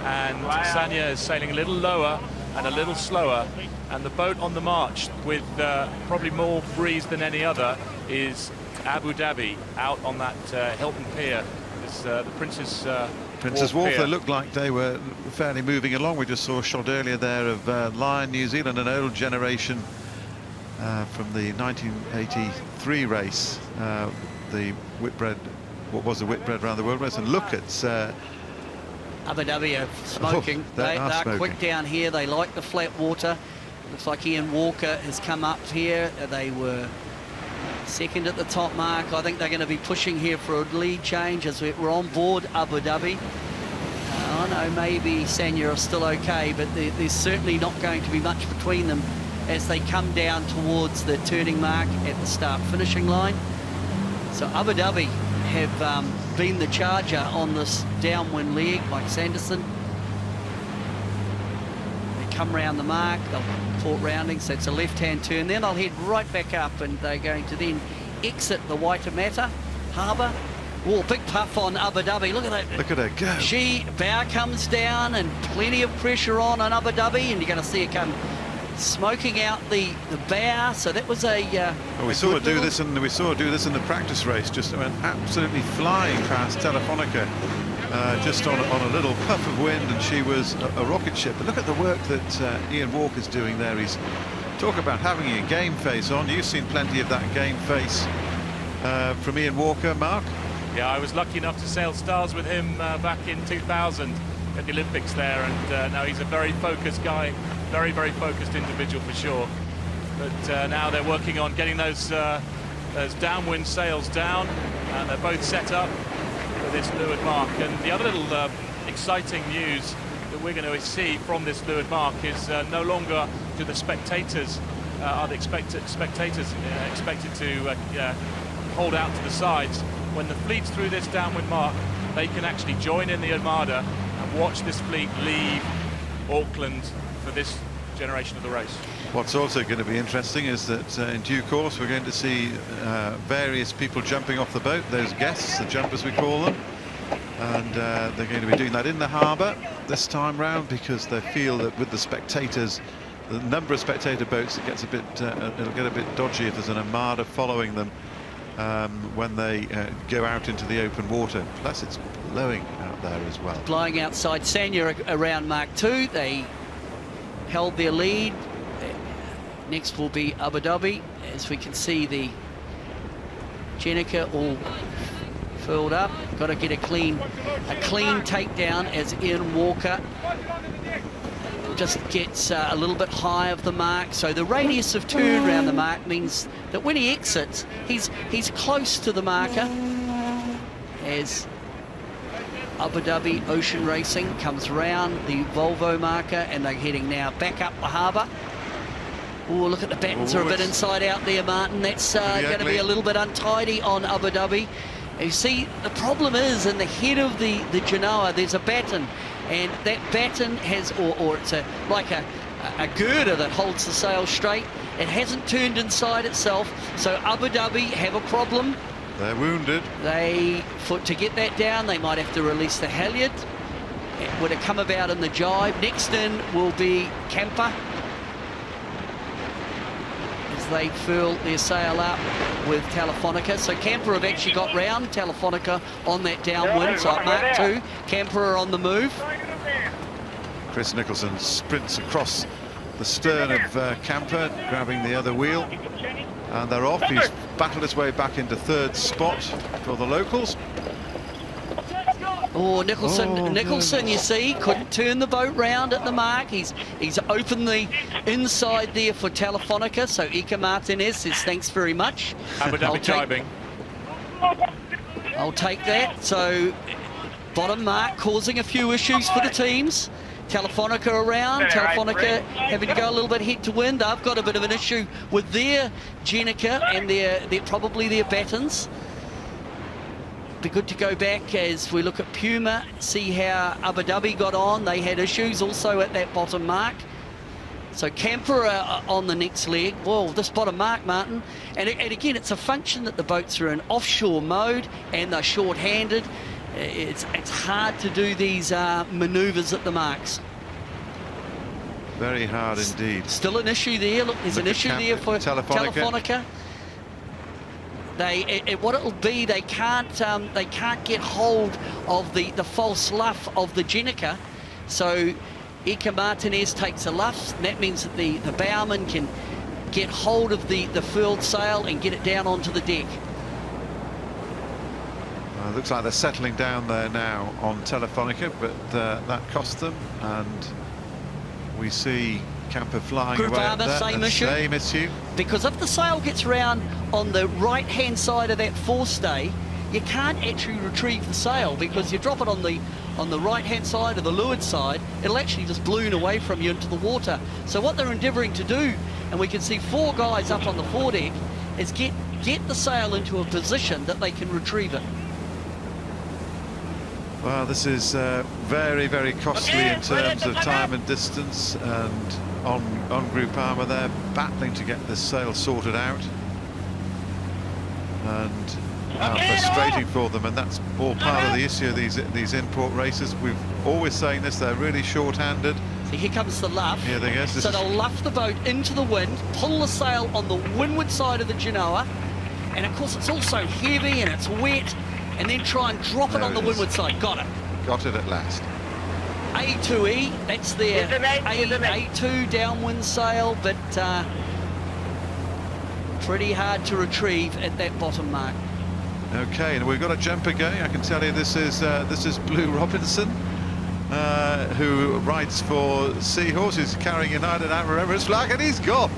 Speaker 12: and Sanya is sailing a little lower and a little slower, and the boat on the march with probably more breeze than any other is Abu Dhabi, out on that Hilton Pier. It's the Princess
Speaker 1: Wharf. They looked like they were fairly moving along. We just saw a shot earlier there of Lion New Zealand, an old generation from the 1983 race, the Whitbread, what was the Whitbread around the world race, and look at
Speaker 13: Abu Dhabi are smoking. They're quick down here. They like the flat water. Looks like Ian Walker has come up here. They were second at the top, Mark. I think they're going to be pushing here for a lead change as we're on board Abu Dhabi. I know maybe Sanya are still okay, but there's certainly not going to be much between them as they come down towards the turning mark at the start finishing line. So Abu Dhabi have been the charger on this downwind leg, Mike Sanderson. They come round the mark, they'll port rounding, so it's a left-hand turn, then they'll head right back up, and they're going to then exit the Waitemata Harbour Oh, big puff on Abu Dhabi. Look at that.
Speaker 1: Look at her go.
Speaker 13: Bow comes down and plenty of pressure on Abu Dhabi, and you're going to see her come smoking out the bow. So that was a.
Speaker 1: Well, we saw her do this, and we saw her do this in the practice race. Just went absolutely flying past Telefonica, just on a little puff of wind, and she was a rocket ship. But look at the work that Ian Walker's doing there. He's talk about having a game face on. You've seen plenty of that game face from Ian Walker, Mark.
Speaker 12: Yeah, I was lucky enough to sail stars with him back in 2000 at the Olympics there, and now he's a very focused guy, very, very focused individual for sure. But now they're working on getting those downwind sails down, and they're both set up for this leeward mark. And the other little exciting news that we're going to see from this leeward mark is no longer do the spectators are the spectators expected to hold out to the sides. When the fleet's through this downwind mark, they can actually join in the Armada and watch this fleet leave Auckland for this generation of the race.
Speaker 1: What's also going to be interesting is that in due course we're going to see various people jumping off the boat, those guests, the jumpers we call them, and they're going to be doing that in the harbour this time round, because they feel that with the spectators, the number of spectator boats, it gets a bit it'll get a bit dodgy if there's an Armada following them when they go out into the open water. Plus it's blowing out there as well.
Speaker 13: Blowing outside Sanya around Mark II. They held their lead. Next will be Abu Dhabi. As we can see, the Jenica all furled up. Got to get a clean takedown as Ian Walker just gets a little bit high of the mark. So the radius of turn around the mark means that when he exits, he's close to the marker. As Abu Dhabi Ocean Racing comes round the Volvo marker, and they're heading now back up the harbour. Oh, look at the battens are a bit inside out there, Martin. That's going to be a little bit untidy on Abu Dhabi. You see, the problem is in the head of the Genoa, there's a batten, and that batten has, or it's like a girder that holds the sail straight. It hasn't turned inside itself, so Abu Dhabi have a problem.
Speaker 1: They're wounded.
Speaker 13: To get that down, they might have to release the halyard. It would have come about in the jibe. Next in will be Camper, as they furl their sail up with Telefonica. So Camper have actually got round Telefonica on that downwind. So at Mark II, Camper are on the move.
Speaker 1: Chris Nicholson sprints across the stern of Camper, grabbing the other wheel, and they're off. He's battled his way back into third spot for the locals.
Speaker 13: Oh, Nicholson, you see, couldn't turn the boat round at the mark. He's opened the inside there for Telefonica, so Ika Martinez says thanks very much.
Speaker 12: Abu Dhabi jibing.
Speaker 13: I'll take that. So bottom mark causing a few issues for the teams. Telefonica around, Telefonica having to go a little bit head to wind. They've got a bit of an issue with their Jenica and probably their battens. Be good to go back as we look at Puma, see how Abu Dhabi got on. They had issues also at that bottom mark. So Camper on the next leg. Whoa, this bottom mark, Martin. And again, it's a function that the boats are in offshore mode and they're short-handed. It's hard to do these manoeuvres at the marks.
Speaker 1: Very hard indeed.
Speaker 13: Still an issue there. Look, there's an issue there for Telefonica. What it'll be, they can't get hold of the false luff of the Jenica. So Ika Martinez takes a luff. That means that the bowman can get hold of the furled sail and get it down onto the deck.
Speaker 1: Looks like they're settling down there now on Telefonica, but that cost them, and we see Camper flying
Speaker 13: Group
Speaker 1: away.
Speaker 13: Armour, same issue. Because if the sail gets round on the right-hand side of that forestay, you can't actually retrieve the sail, because you drop it on the right-hand side or the leeward side, it'll actually just balloon away from you into the water. So what they're endeavouring to do, and we can see 4 guys up on the foredeck, is get the sail into a position that they can retrieve it.
Speaker 1: Well, this is very, very costly in terms of time and distance, and on Group Armour they're battling to get this sail sorted out. And frustrating for them, and that's all part of the issue of these import races. We've always saying this, they're really short-handed.
Speaker 13: So here comes the luff.
Speaker 1: Here they go.
Speaker 13: So they'll luff the boat into the wind, pull the sail on the windward side of the Genoa, and of course it's also heavy and it's wet, and then try and drop it on the windward side. Got it.
Speaker 1: Got it at last.
Speaker 13: A2E, that's their A2 downwind sail, but pretty hard to retrieve at that bottom mark.
Speaker 1: Okay, and we've got a jumper going. I can tell you this is Blue Robinson, who rides for Seahorse, who's carrying United Arab Emirates flag, and he's gone.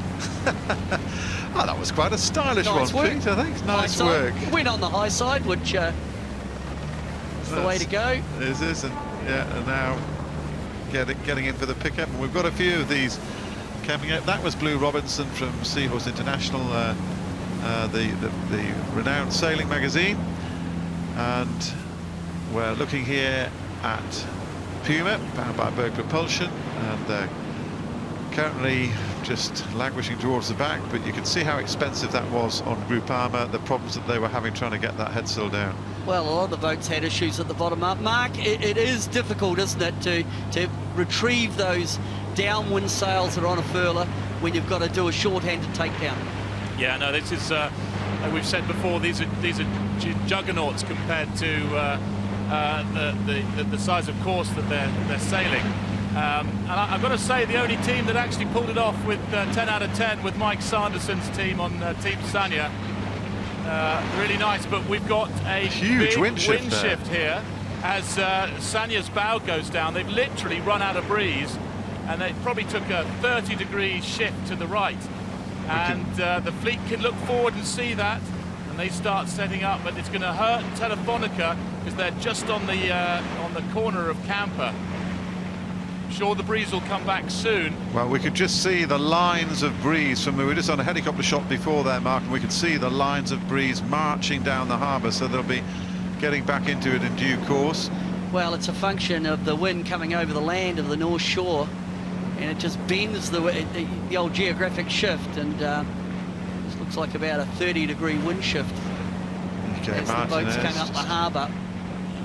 Speaker 1: Oh, that was quite a stylish
Speaker 13: nice
Speaker 1: one,
Speaker 13: work.
Speaker 1: Pete, I think. Nice
Speaker 13: work.
Speaker 1: work.
Speaker 13: Went on the high side, which is the way to go.
Speaker 1: This is, and now getting in for the pickup, and we've got a few of these coming up. That was Blue Robinson from Seahorse International, the renowned sailing magazine, and we're looking here at Puma, powered by Berg Propulsion, and they're currently just languishing towards the back, but you can see how expensive that was on Groupama, the problems that they were having trying to get that headsail down.
Speaker 13: Well, a lot of the boats had issues at the bottom up. Mark, it is difficult, isn't it, to retrieve those downwind sails that are on a furler when you've got to do a short-handed takedown.
Speaker 12: Yeah, no, this is, like we've said before, these are juggernauts compared to the size of course that they're sailing. And I've got to say, the only team that actually pulled it off with 10 out of 10 with Mike Sanderson's team on Team Sanya. Really nice, but we've got a
Speaker 1: huge
Speaker 12: big
Speaker 1: wind
Speaker 12: shift here as Sanya's bow goes down. They've literally run out of breeze, and it probably took a 30-degree shift to the right. And the fleet can look forward and see that, and they start setting up, but it's going to hurt Telefonica because they're just on the corner of Camper. Sure, the breeze will come back soon.
Speaker 1: Well, we could just see the lines of breeze from, we were just on a helicopter shot before there, Mark, and we could see the lines of breeze marching down the harbour, so they'll be getting back into it in due course.
Speaker 13: Well, it's a function of the wind coming over the land of the North Shore, and it just bends the old geographic shift, and this looks like about a 30-degree wind shift as the boats come up the harbour.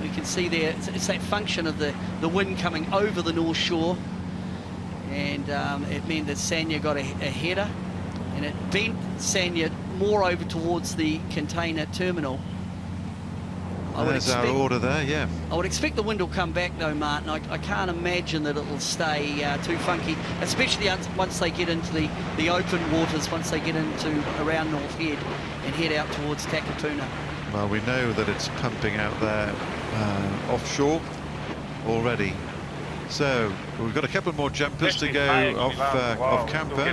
Speaker 13: We can see there, it's that function of the wind coming over the North Shore, and it meant that Sanya got a header, and it bent Sanya more over towards the container terminal.
Speaker 1: There's our order there, yeah.
Speaker 13: I would expect the wind will come back though, Martin. I can't imagine that it'll stay too funky, especially once they get into the open waters, once they get into around North Head and head out towards Takapuna.
Speaker 1: Well, we know that it's pumping out there offshore already. So we've got a couple more jumpers to go off Camper.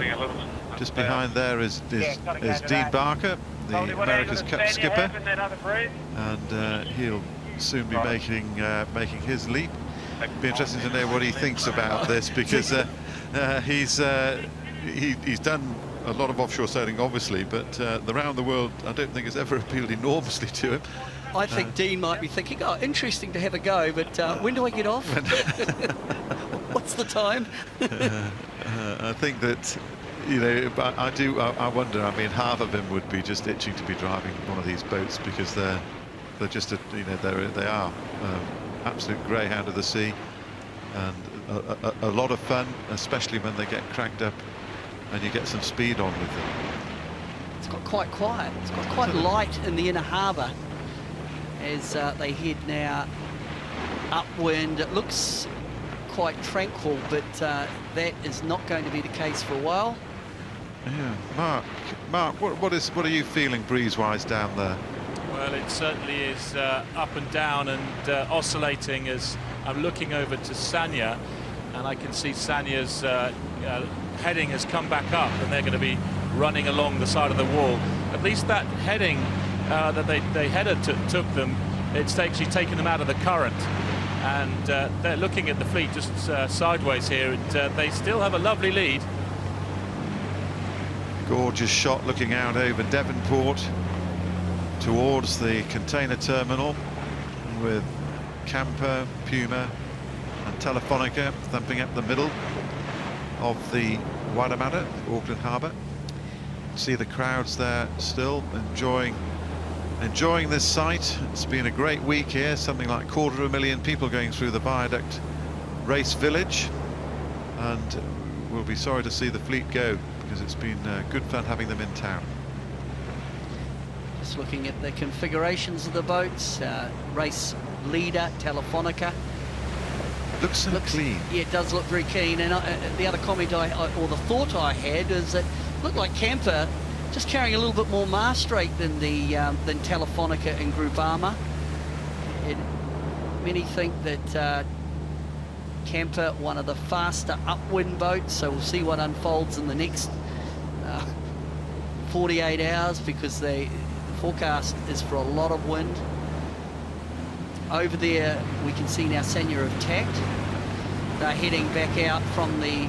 Speaker 1: Just behind there is Dean Barker, the America's Cup skipper, and he'll soon be making his leap. Be interesting to know what he thinks about this, because he's done a lot of offshore sailing, obviously, but the round the world I don't think has ever appealed enormously to him.
Speaker 13: I think Dean might be thinking, oh, interesting to have a go, but when do I get off? What's the time?
Speaker 1: I think that, you know, I wonder, I mean, half of him would be just itching to be driving one of these boats, because they're just, they are absolute greyhound of the sea, and a lot of fun, especially when they get cranked up and you get some speed on with them.
Speaker 13: It's got quite quiet. It's got quite light in the inner harbour as they head now upwind. It looks quite tranquil, but that is not going to be the case for a while.
Speaker 1: Yeah, Mark, what are you feeling breeze-wise down there?
Speaker 12: Well, it certainly is up and down and oscillating as I'm looking over to Sanya, and I can see Sanya's heading has come back up, and they're going to be running along the side of the wall. At least that heading that they headed took them, it's actually taken them out of the current, and they're looking at the fleet just sideways here, and they still have a lovely lead.
Speaker 1: Gorgeous shot looking out over Devonport towards the container terminal, with Camper, Puma and Telefonica thumping up the middle of the Waitemata, Auckland Harbour. See the crowds there still enjoying enjoying this site. It's been a great week here, something like 250,000 people going through the viaduct race village, and we'll be sorry to see the fleet go, because it's been good fun having them in town.
Speaker 13: Just looking at the configurations of the boats, race leader Telefonica.
Speaker 1: Looks clean. Yeah,
Speaker 13: it does look very clean. And the other comment or the thought I had is that it looked like Camper just carrying a little bit more mast rate than Telefonica and Groupama. Many think that Camper, one of the faster upwind boats, so we'll see what unfolds in the next 48 hours, because the forecast is for a lot of wind. Over there we can see now Sanya have tacked. They're heading back out from the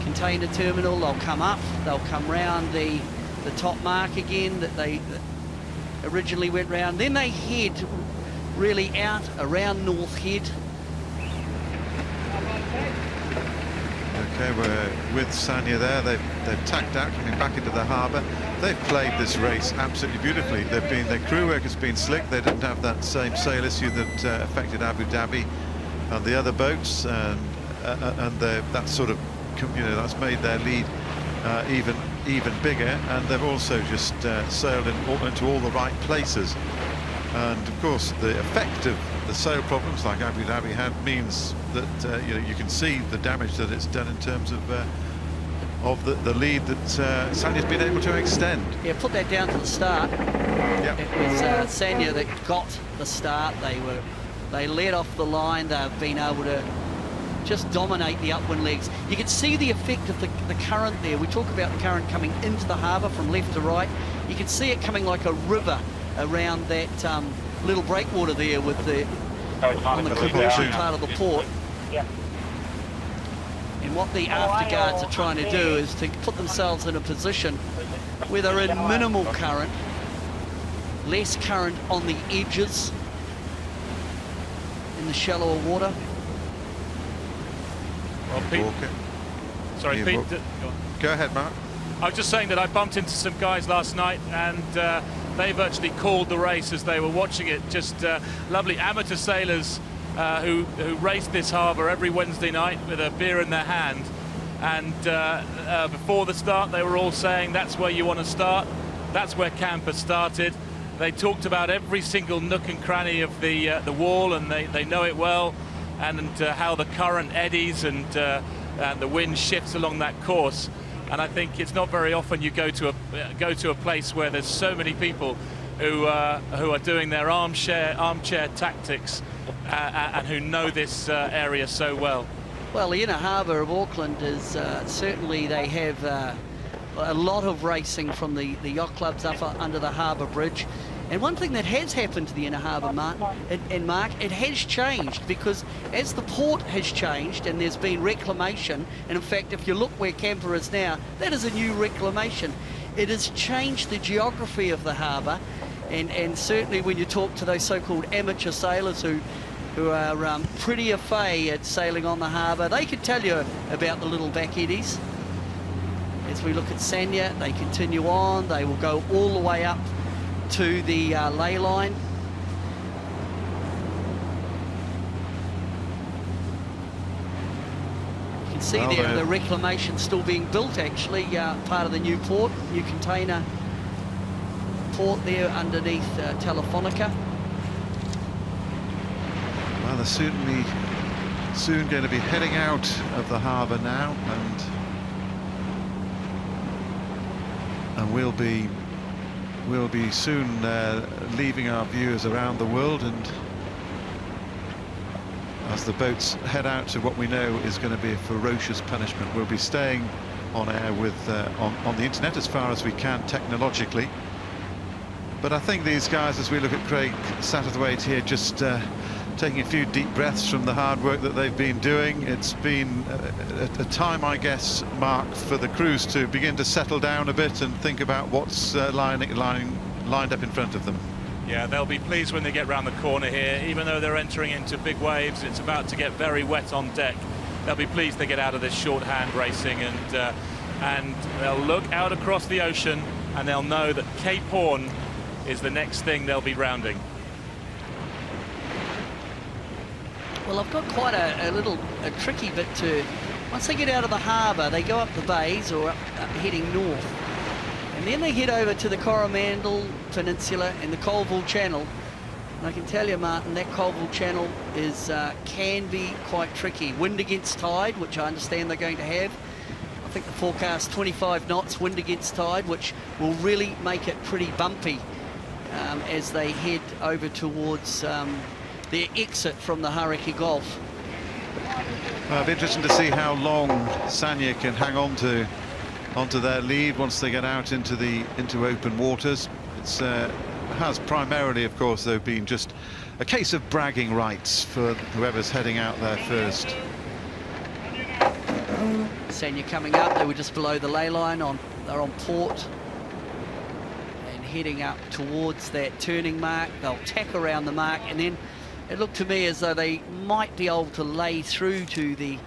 Speaker 13: container terminal. They'll come up, they'll come round the top mark again that they originally went round. Then they head really out around North Head.
Speaker 1: Okay, we're with Sanya there. They've tacked out, coming back into the harbour. They've played this race absolutely beautifully. Their crew work has been slick. They didn't have that same sail issue that affected Abu Dhabi and the other boats, and that sort of, that's made their lead even bigger. And they've also just sailed into all the right places. And of course, the effect of the sail problems like Abu Dhabi had means that you can see the damage that it's done in terms of the lead that Sanya's been able to extend.
Speaker 13: Yeah, put that down to the start.
Speaker 1: Yep.
Speaker 13: It was Sanya that got the start. They led off the line. They've been able to just dominate the upwind legs. You can see the effect of the current there. We talk about the current coming into the harbour from left to right. You can see it coming like a river around that little breakwater there with on the commercial part of the port.
Speaker 2: Yeah.
Speaker 13: And what the afterguards are trying to do is to put themselves in a position where they're in minimal current, less current on the edges in the shallower water.
Speaker 12: Well, Pete, sorry,
Speaker 1: Yeah,
Speaker 12: Pete.
Speaker 1: Go ahead, Mark.
Speaker 12: I was just saying that I bumped into some guys last night, and they virtually called the race as they were watching it. Just lovely amateur sailors who race this harbour every Wednesday night with a beer in their hand. And before the start, they were all saying that's where you want to start. That's where Camper started. They talked about every single nook and cranny of the wall, and they know it well, and how the current eddies and the wind shifts along that course. And I think it's not very often you go to a place where there's so many people who are doing their armchair tactics and who know this area so well.
Speaker 13: Well, the inner harbour of Auckland is certainly, they have a lot of racing from the yacht clubs up under the harbour bridge. And one thing that has happened to the inner harbour, Mark, it has changed, because as the port has changed and there's been reclamation, and in fact, if you look where Camper is now, that is a new reclamation. It has changed the geography of the harbour, and certainly when you talk to those so-called amateur sailors who are pretty au fait at sailing on the harbour, they can tell you about the little back eddies. As we look at Sanya, they continue on, they will go all the way up to the ley line. You can see there the reclamation still being built, actually, part of the new port, new container port there underneath Telefonica.
Speaker 1: Well, they're certainly soon going to be heading out of the harbour now, and we'll be soon leaving our viewers around the world, and as the boats head out to what we know is going to be a ferocious punishment. We'll be staying on air with on the internet as far as we can technologically, but I think these guys, as we look at Craig Satterthwaite here, just taking a few deep breaths from the hard work that they've been doing. It's been a time, I guess, Mark, for the crews to begin to settle down a bit and think about what's lined up in front of them.
Speaker 12: Yeah, they'll be pleased when they get round the corner here. Even though they're entering into big waves, it's about to get very wet on deck. They'll be pleased they get out of this shorthand racing, and they'll look out across the ocean and they'll know that Cape Horn is the next thing they'll be rounding.
Speaker 13: Well, I've got quite a tricky bit to... Once they get out of the harbour, they go up the bays or up heading north. And then they head over to the Coromandel Peninsula and the Colville Channel. And I can tell you, Martin, that Colville Channel is can be quite tricky. Wind against tide, which I understand they're going to have. I think the forecast 25 knots, wind against tide, which will really make it pretty bumpy as they head over towards their exit from the Hauraki Gulf.
Speaker 1: It'll be interesting to see how long Sanya can hang on to onto their lead once they get out into open waters. It's has primarily, of course, though, been just a case of bragging rights for whoever's heading out there first.
Speaker 13: Sanya coming up, they were just below the ley line, they're on port and heading up towards that turning mark. They'll tack around the mark, and then it looked to me as though they might be able to lay through to the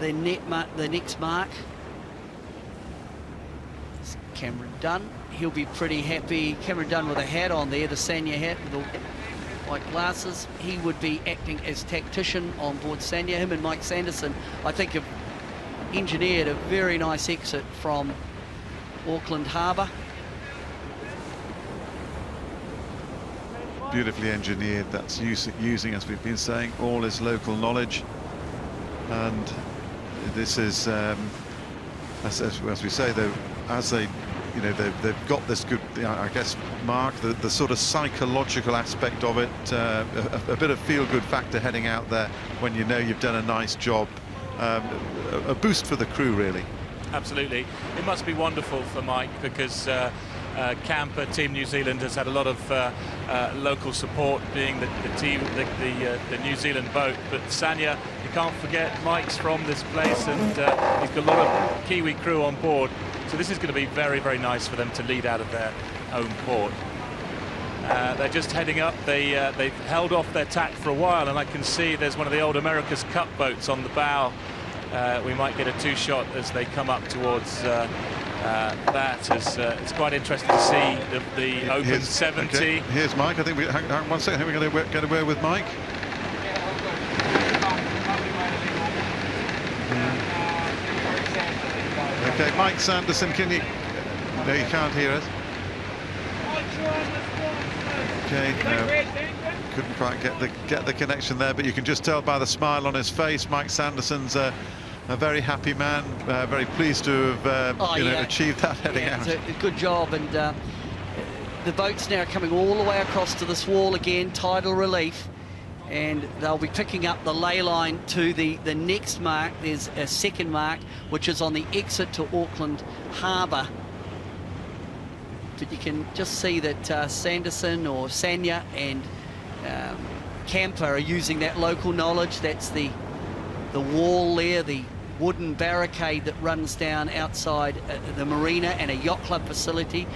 Speaker 13: next mark. It's Cameron Dunn, he'll be pretty happy. Cameron Dunn with a hat on there, the Sanya hat with the white glasses. He would be acting as tactician on board Sanya. Him and Mike Sanderson, I think, have engineered a very nice exit from Auckland Harbour.
Speaker 1: Beautifully engineered. That's using, as we've been saying, all his local knowledge. And this is, as we say, though, as they, you know, they've got this good, I guess, Mark, the sort of psychological aspect of it, a bit of feel-good factor heading out there when you know you've done a nice job. A boost for the crew, really.
Speaker 12: Absolutely. It must be wonderful for Mike, because Camper, Team New Zealand, has had a lot of local support, being the New Zealand boat. But Sanya, you can't forget, Mike's from this place, and he's got a lot of Kiwi crew on board. So this is going to be very, very nice for them to lead out of their home port. They're just heading up. They've held off their tack for a while, and I can see there's one of the old America's Cup boats on the bow. We might get a two-shot as they come up towards that. It's quite interesting to see the open 70.
Speaker 1: Okay. Here's Mike. I think hang on one second. I think we're going to get away with Mike. Okay, Mike Sanderson, can you... No, you can't hear us. Okay, no, couldn't quite get the connection there, but you can just tell by the smile on his face, Mike Sanderson's a very happy man, very pleased to have achieved that heading out.
Speaker 13: It's a good job, and the boat's now coming all the way across to this wall again, tidal relief, and they'll be picking up the ley line to the next mark. There's a second mark, which is on the exit to Auckland Harbour. But you can just see that Sanderson or Sanya and Camper are using that local knowledge. That's the wall there, the wooden barricade that runs down outside the marina and a yacht club facility,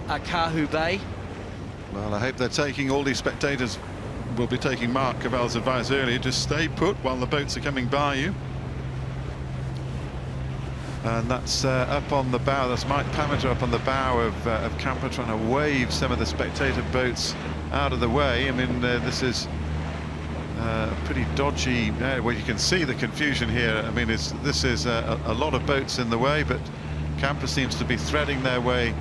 Speaker 13: Kahu Bay.
Speaker 1: Well, I hope they're taking, all these spectators will be taking Mark Cavell's advice earlier, just stay put while the boats are coming by you. And that's up on the bow. That's Mike Pameter up on the bow of Camper, trying to wave some of the spectator boats out of the way. I mean, this is pretty dodgy. Well, you can see the confusion here. I mean, this is a lot of boats in the way, but Camper seems to be threading their way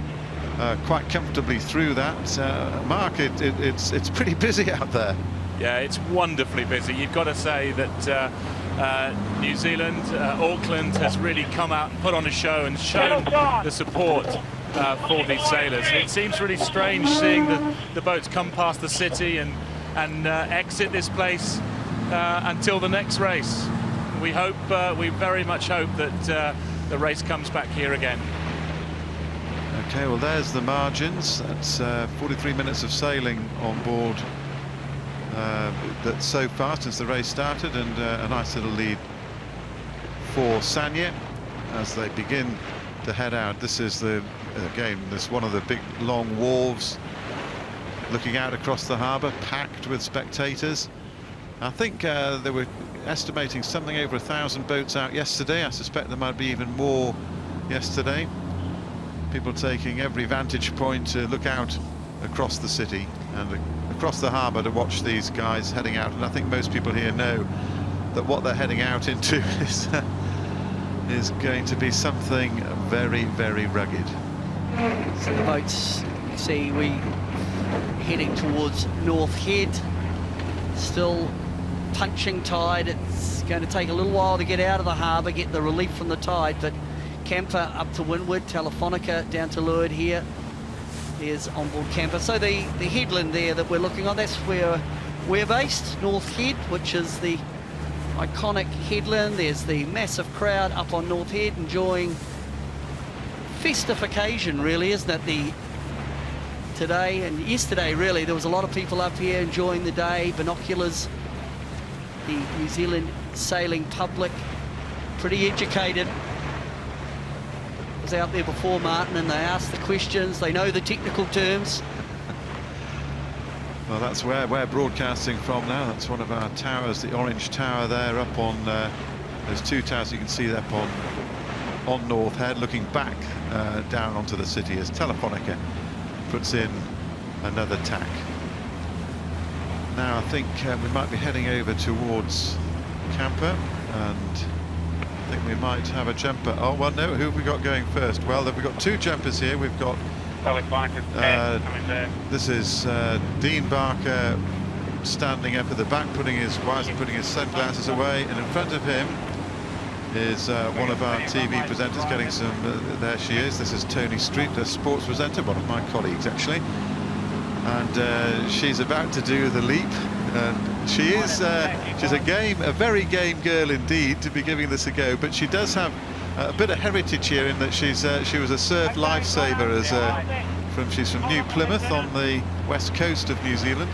Speaker 1: quite comfortably through that. Mark, it's pretty busy out there.
Speaker 12: Yeah, it's wonderfully busy. You've got to say that New Zealand, Auckland has really come out and put on a show and shown the support for these sailors. It seems really strange seeing the boats come past the city and exit this place until the next race. We very much hope that the race comes back here again.
Speaker 1: Okay, well, there's the margins. That's 43 minutes of sailing on board. That's so far since the race started, and a nice little lead for Sanya as they begin to head out. This is this one of the big long wharves looking out across the harbour, packed with spectators. I think they were estimating something over 1,000 boats out yesterday. I suspect there might be even more yesterday. People taking every vantage point to look out across the city and across the harbour to watch these guys heading out. And I think most people here know that what they're heading out into is going to be something very, very rugged.
Speaker 13: So the boats, you see, we heading towards North Head, still punching tide. It's going to take a little while to get out of the harbour, get the relief from the tide, but Camper up to windward, Telefonica down to leeward here. There's onboard Camper. So the headland there that we're looking on, that's where we're based, North Head, which is the iconic headland. There's the massive crowd up on North Head enjoying festive occasion, really, isn't it? Today and yesterday, really, there was a lot of people up here enjoying the day, binoculars, the New Zealand sailing public, pretty educated. I was out there before, Martin, and they asked the questions, they know the technical terms.
Speaker 1: Well, that's where we're broadcasting from now. That's one of our towers, the orange tower there up on those two towers you can see there on North Head, looking back down onto the city as Telefonica puts in another tack. Now I think we might be heading over towards Camper, and I think we might have a jumper. Oh, well, no, who have we got going first? Well, we've got two jumpers here. We've got this is Dean Barker standing up at the back, putting his sunglasses away, and in front of him is one of our TV presenters getting some, there she is, this is Tony Street, a sports presenter, one of my colleagues actually, and she's about to do the leap, and she is, she's a very game girl indeed to be giving this a go, but she does have a bit of heritage here in that she was a surf lifesaver she's from New Plymouth on the west coast of New Zealand.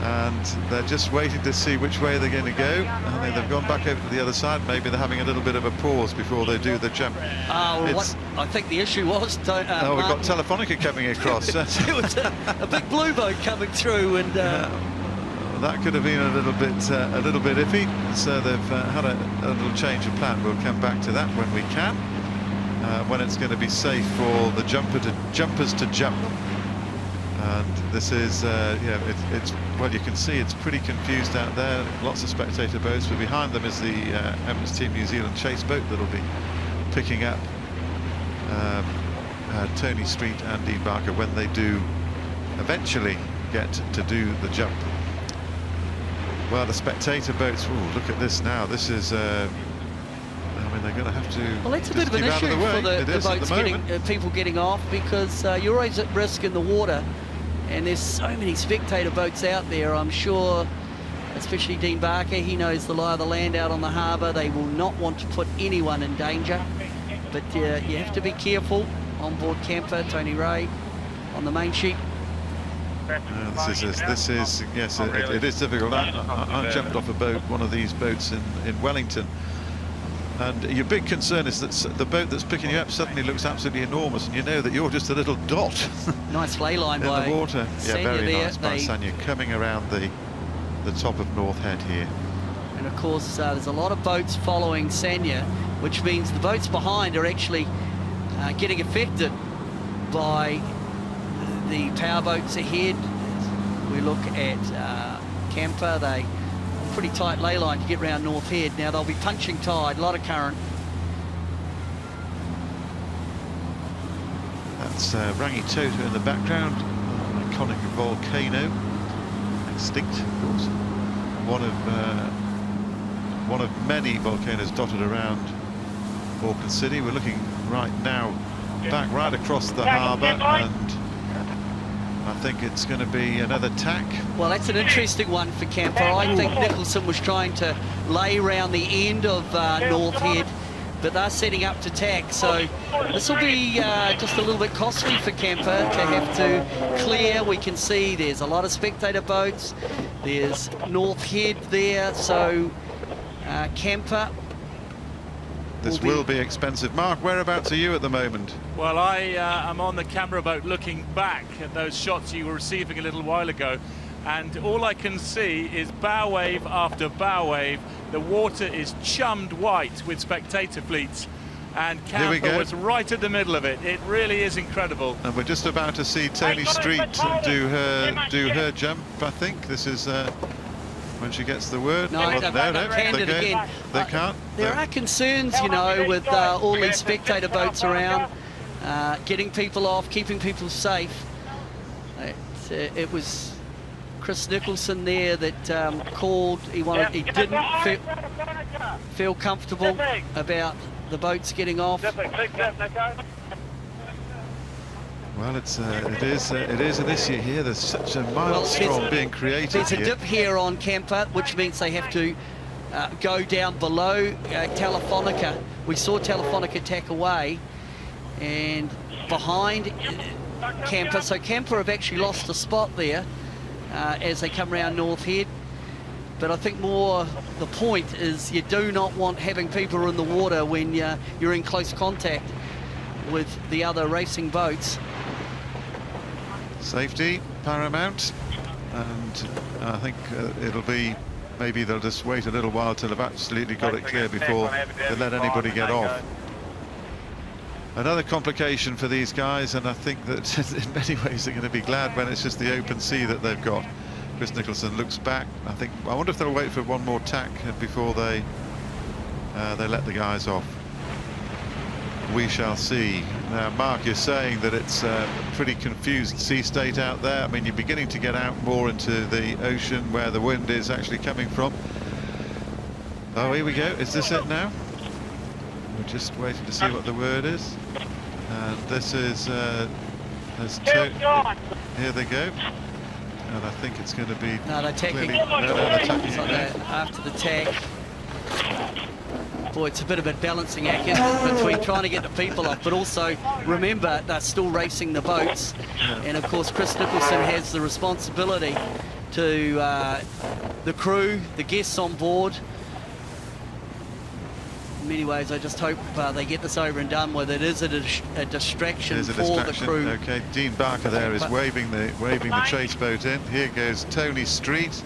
Speaker 1: And they're just waiting to see which way they're going to go. And they've gone back over to the other side. Maybe they're having a little bit of a pause before they do the jump.
Speaker 13: I think the issue was...
Speaker 1: we've got Telefonica coming across.
Speaker 13: It was a big blue boat coming through, and
Speaker 1: that could have been a little bit iffy. So they've had a little change of plan. We'll come back to that when we can, when it's going to be safe for the jumpers to jump. And this is, it's well, you can see it's pretty confused out there. Lots of spectator boats, but behind them is the Emirates Team New Zealand chase boat that'll be picking up Tony Street and Dean Barker when they do eventually get to do the jump. Well, the spectator boats, ooh, look at this now. This is, I mean, they're going to have to.
Speaker 13: Well, it's a bit of an issue for the boats people getting off, because you're always at risk in the water. And there's so many spectator boats out there. I'm sure, especially Dean Barker, he knows the lie of the land out on the harbour. They will not want to put anyone in danger. But you have to be careful. On board Camper, Tony Ray on the main sheet.
Speaker 1: This is yes, it is difficult. I jumped off a boat, one of these boats in Wellington. And your big concern is that the boat that's picking you up suddenly looks absolutely enormous, and you know that you're just a little dot.
Speaker 13: Nice lay line
Speaker 1: in
Speaker 13: by
Speaker 1: the water.
Speaker 13: Sanya,
Speaker 1: yeah, very nice by Sanya, coming around the top of North Head here.
Speaker 13: And of course, there's a lot of boats following Sanya, which means the boats behind are actually getting affected by the power boats ahead. We look at Camper, they pretty tight ley line to get around North Head. Now they'll be punching tide, a lot of current.
Speaker 1: That's Rangitoto in the background, an iconic volcano, extinct of course. One of many volcanoes dotted around Auckland City. We're looking right now back right across the harbour, and I think it's going to be another tack.
Speaker 13: Well, that's an interesting one for Camper. I think Nicholson was trying to lay around the end of North Head, but they're setting up to tack. So this will be just a little bit costly for Camper to have to clear. We can see there's a lot of spectator boats. There's North Head there, so Camper.
Speaker 1: This will be expensive. Mark, whereabouts are you at the moment?
Speaker 12: Well, I am on the camera boat looking back at those shots you were receiving a little while ago, and all I can see is bow wave after bow wave. The water is chummed white with spectator fleets, and
Speaker 1: Here we
Speaker 12: Camper
Speaker 1: go.
Speaker 12: was right at the middle of it. It really is incredible.
Speaker 1: And we're just about to see Tony Street do her jump. I think this is when she gets the word.
Speaker 13: No, they've canned it again.
Speaker 1: They can't.
Speaker 13: There are concerns, you know, with all these spectator boats around, getting people off, keeping people safe. It was Chris Nicholson there that called. He didn't feel comfortable about the boats getting off.
Speaker 1: Well, it is an issue here. There's such a maelstrom being created.
Speaker 13: There's a dip here on Camper, which means they have to go down below Telefonica. We saw Telefonica tack away, and behind Camper. So Camper have actually lost a spot there as they come around North Head. But I think more the point is you do not want having people in the water when you're in close contact with the other racing boats.
Speaker 1: Safety paramount, and I think it'll be, maybe they'll just wait a little while till they've absolutely got it clear before they let anybody get off. Another complication for these guys, and I think that in many ways they're going to be glad when it's just the open sea that they've got. Chris Nicholson looks back. I wonder if they'll wait for one more tack before they let the guys off. We shall see. Now, Mark, you're saying that it's a pretty confused sea state out there. I mean, you're beginning to get out more into the ocean where the wind is actually coming from. Oh, here we go. Is this it now? We're just waiting to see what the word is. And this is here they go. And I think it's going to be...
Speaker 13: No, they're tacking.
Speaker 1: They're tacking
Speaker 13: after the tack. Boy, it's a bit of a balancing act between trying to get the people off, but also remember they're still racing the boats. And of course Chris Nicholson has the responsibility to the crew, the guests on board. In many ways, I just hope they get this over and done with. It is a distraction for the crew.
Speaker 1: Okay, Dean Barker there is waving the chase boat in. Here goes Tony Street.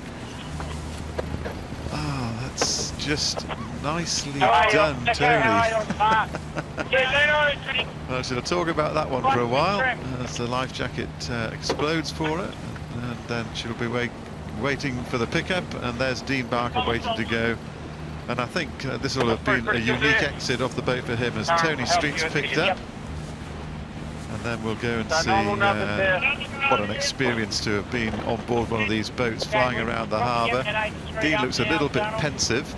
Speaker 1: Oh, that's just nicely done, Tony. Well, she'll talk about that one for a while as the life jacket explodes for it, and then she'll be waiting for the pickup. And there's Dean Barker waiting to go. And I think this will have been a unique exit off the boat for him as Tony Street's picked up. And then we'll go and see what an experience to have been on board one of these boats flying around the harbour. Dean looks a little bit pensive,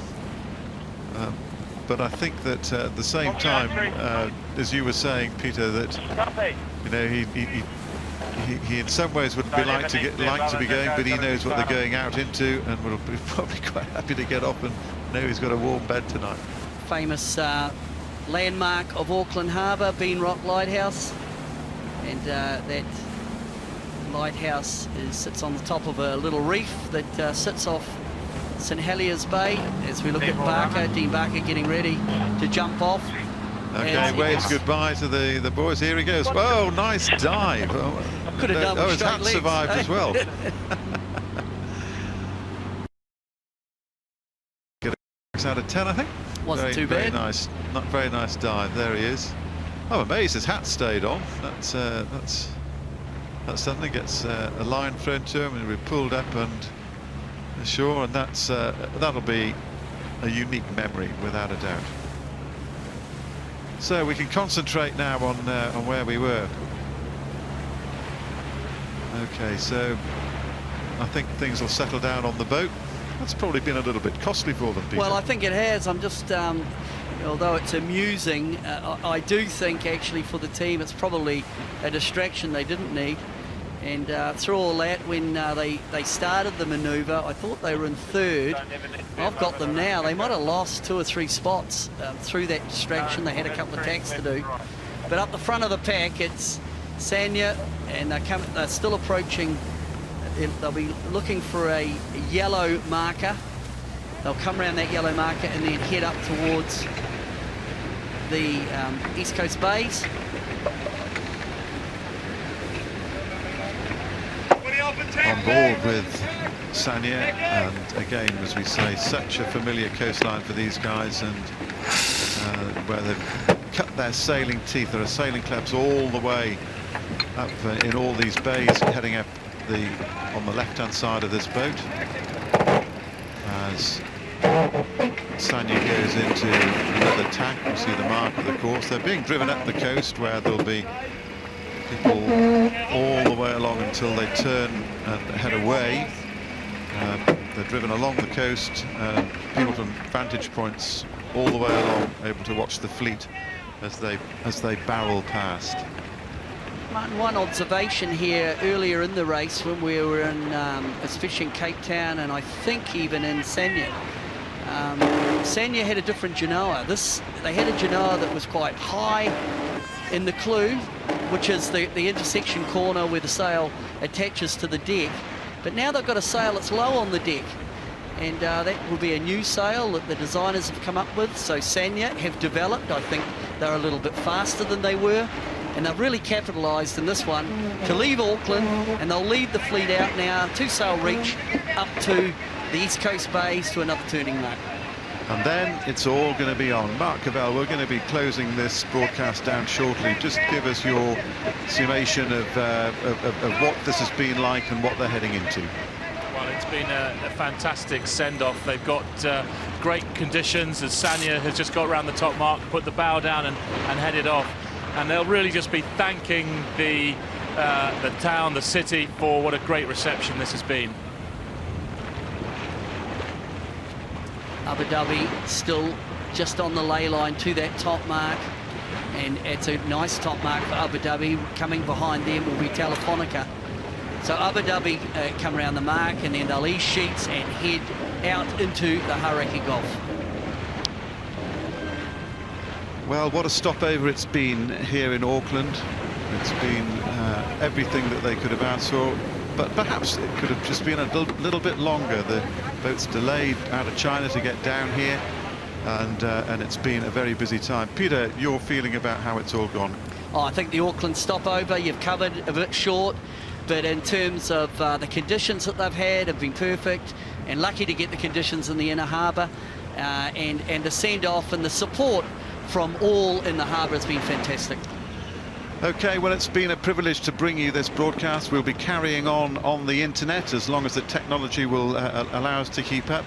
Speaker 1: but I think that at the same time, as you were saying, Peter, that you know he in some ways would be like to be going, but he knows what they're going out into, and will be probably quite happy to get off and know he's got a warm bed tonight.
Speaker 13: Famous landmark of Auckland Harbour, Bean Rock Lighthouse, and that lighthouse sits on the top of a little reef that sits off St Heliers Bay. As we look at Barker, Dean Barker getting ready to jump off.
Speaker 1: Okay, waves goodbye to the boys. Here he goes. Oh, nice dive. Oh,
Speaker 13: could have done with
Speaker 1: his hat survived as well. Get a 6 out of 10, I think.
Speaker 13: Wasn't too
Speaker 1: very
Speaker 13: bad.
Speaker 1: Nice, not very nice dive. There he is. I'm amazed his hat stayed on. That's something. Gets a line thrown to him and we're pulled up and ashore, and that'll be a unique memory without a doubt. So we can concentrate now on where we were. Okay, so I think things will settle down on the boat. That's probably been a little bit costly for them, Peter.
Speaker 13: Well, I think it has. I'm just, although it's amusing, I do think actually for the team it's probably a distraction they didn't need. And through all that, when they started the manoeuvre, I thought they were in third. I've got them now. They might have lost 2 or 3 spots through that distraction. They had a couple of tacks to do. But up the front of the pack, it's Sanya, and they're still approaching. They'll be looking for a yellow marker. They'll come around that yellow marker and then head up towards the East Coast Bays.
Speaker 1: On board with Sanya, and again, as we say, such a familiar coastline for these guys, and where they've cut their sailing teeth. There are sailing clubs all the way up in all these bays heading up on the left-hand side of this boat as Sanya goes into another tack. You see the mark of the course. They're being driven up the coast where there'll be people all the way along until they turn and head away. They're driven along the coast, people from vantage points all the way along, able to watch the fleet as they barrel past.
Speaker 13: Martin, one observation here earlier in the race when we were in especially in Cape Town and I think even in Sanya. Sanya had a different genoa. They had a genoa that was quite high in the clew, which is the intersection corner where the sail attaches to the deck. But now they've got a sail that's low on the deck, and that will be a new sail that the designers have come up with. So Sanya have developed. I think they're a little bit faster than they were, and they've really capitalised in this one to leave Auckland, and they'll lead the fleet out now to sail reach up to the East Coast bays to another turning mark.
Speaker 1: And then it's all going to be on. Mark Cavell, we're going to be closing this broadcast down shortly. Just give us your summation of what this has been like and what they're heading into.
Speaker 12: Well, it's been a fantastic send-off. They've got great conditions as Sanya has just got around the top mark, put the bow down and headed off. And they'll really just be thanking the town, the city, for what a great reception this has been.
Speaker 13: Abu Dhabi still just on the ley line to that top mark, and it's a nice top mark for Abu Dhabi. Coming behind them will be Telefonica. So Abu Dhabi come around the mark, and then they'll ease sheets and head out into the Hauraki Gulf.
Speaker 1: Well, what a stopover it's been here in Auckland. It's been everything that they could have asked for, but perhaps it could have just been a little bit longer. The boat's delayed out of China to get down here, and it's been a very busy time. Peter, your feeling about how it's all gone?
Speaker 13: Oh, I think the Auckland stopover you've covered a bit short, but in terms of the conditions that they've had have been perfect, and lucky to get the conditions in the inner harbour, and the send-off and the support from all in the harbour has been fantastic.
Speaker 1: Okay, well, it's been a privilege to bring you this broadcast. We'll be carrying on the internet as long as the technology will allow us to keep up.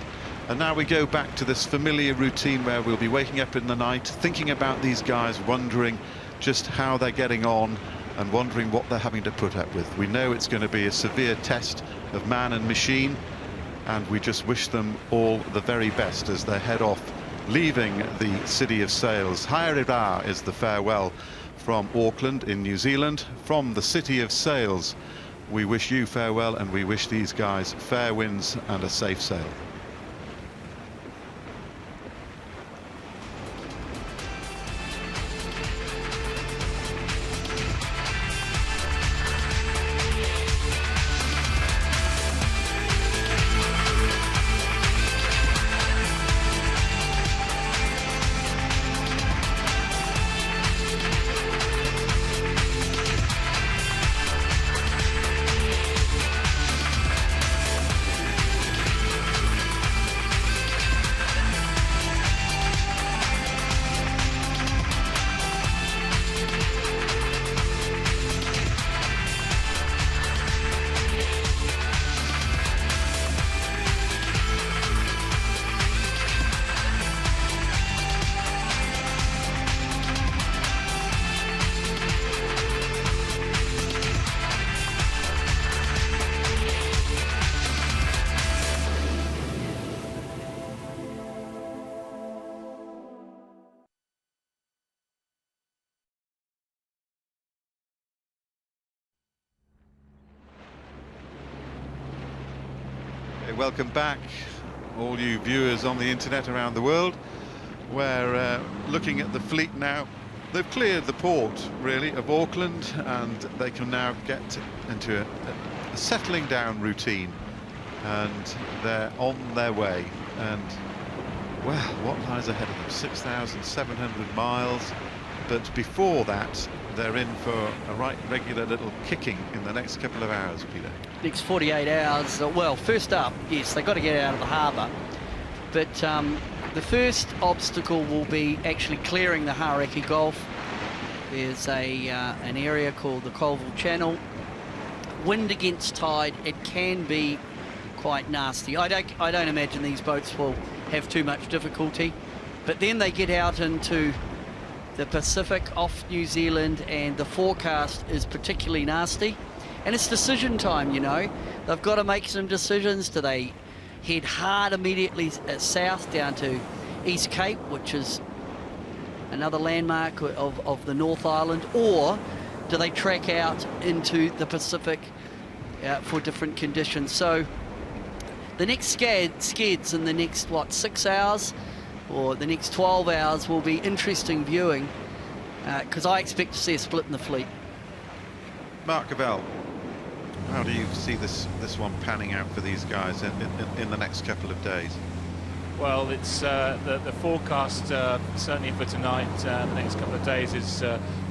Speaker 1: And now we go back to this familiar routine where we'll be waking up in the night, thinking about these guys, wondering just how they're getting on and wondering what they're having to put up with. We know it's going to be a severe test of man and machine, and we just wish them all the very best as they head off, leaving the city of sails. Haere is the farewell from Auckland in New Zealand. From the city of sails, we wish you farewell, and we wish these guys fair winds and a safe sail. Welcome back, all you viewers on the internet around the world. We're looking at the fleet now. They've cleared the port, really, of Auckland, and they can now get into a settling down routine, and they're on their way. And, well, what lies ahead of them? 6,700 miles. But before that, they're in for a right regular little kicking in the next couple of hours, Peter.
Speaker 13: Next 48 hours, well, first up, yes, they've got to get out of the harbour. But The first obstacle will be actually clearing the Hauraki Gulf. There's an area called the Volvo Channel. Wind against tide, it can be quite nasty. I don't imagine these boats will have too much difficulty, but then they get out into the Pacific off New Zealand, and the forecast is particularly nasty. And it's decision time, you know. They've got to make some decisions. Do they head hard immediately south down to East Cape, which is another landmark of the North Island, or do they track out into the Pacific for different conditions? So the next skids in the next, 6 hours, or the next 12 hours will be interesting viewing, because I expect to see a split in the fleet.
Speaker 1: Mark Cavell, how do you see this one panning out for these guys in the next couple of days?
Speaker 12: Well, it's the forecast certainly for tonight, the next couple of days, is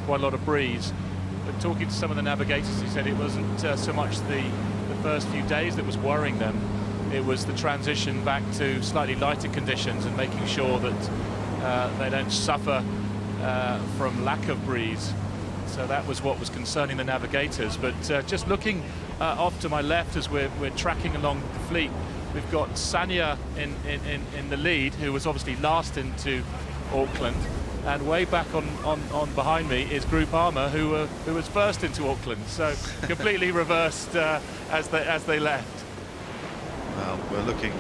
Speaker 12: quite a lot of breeze. But talking to some of the navigators, he said it wasn't so much the first few days that was worrying them. It was the transition back to slightly lighter conditions and making sure that they don't suffer from lack of breeze. So that was what was concerning the navigators. But just looking off to my left as we're tracking along the fleet, we've got Sanya in the lead, who was obviously last into Auckland, and way back on behind me is Group Armour, who was first into Auckland. So completely reversed as they left.
Speaker 1: Well, we're looking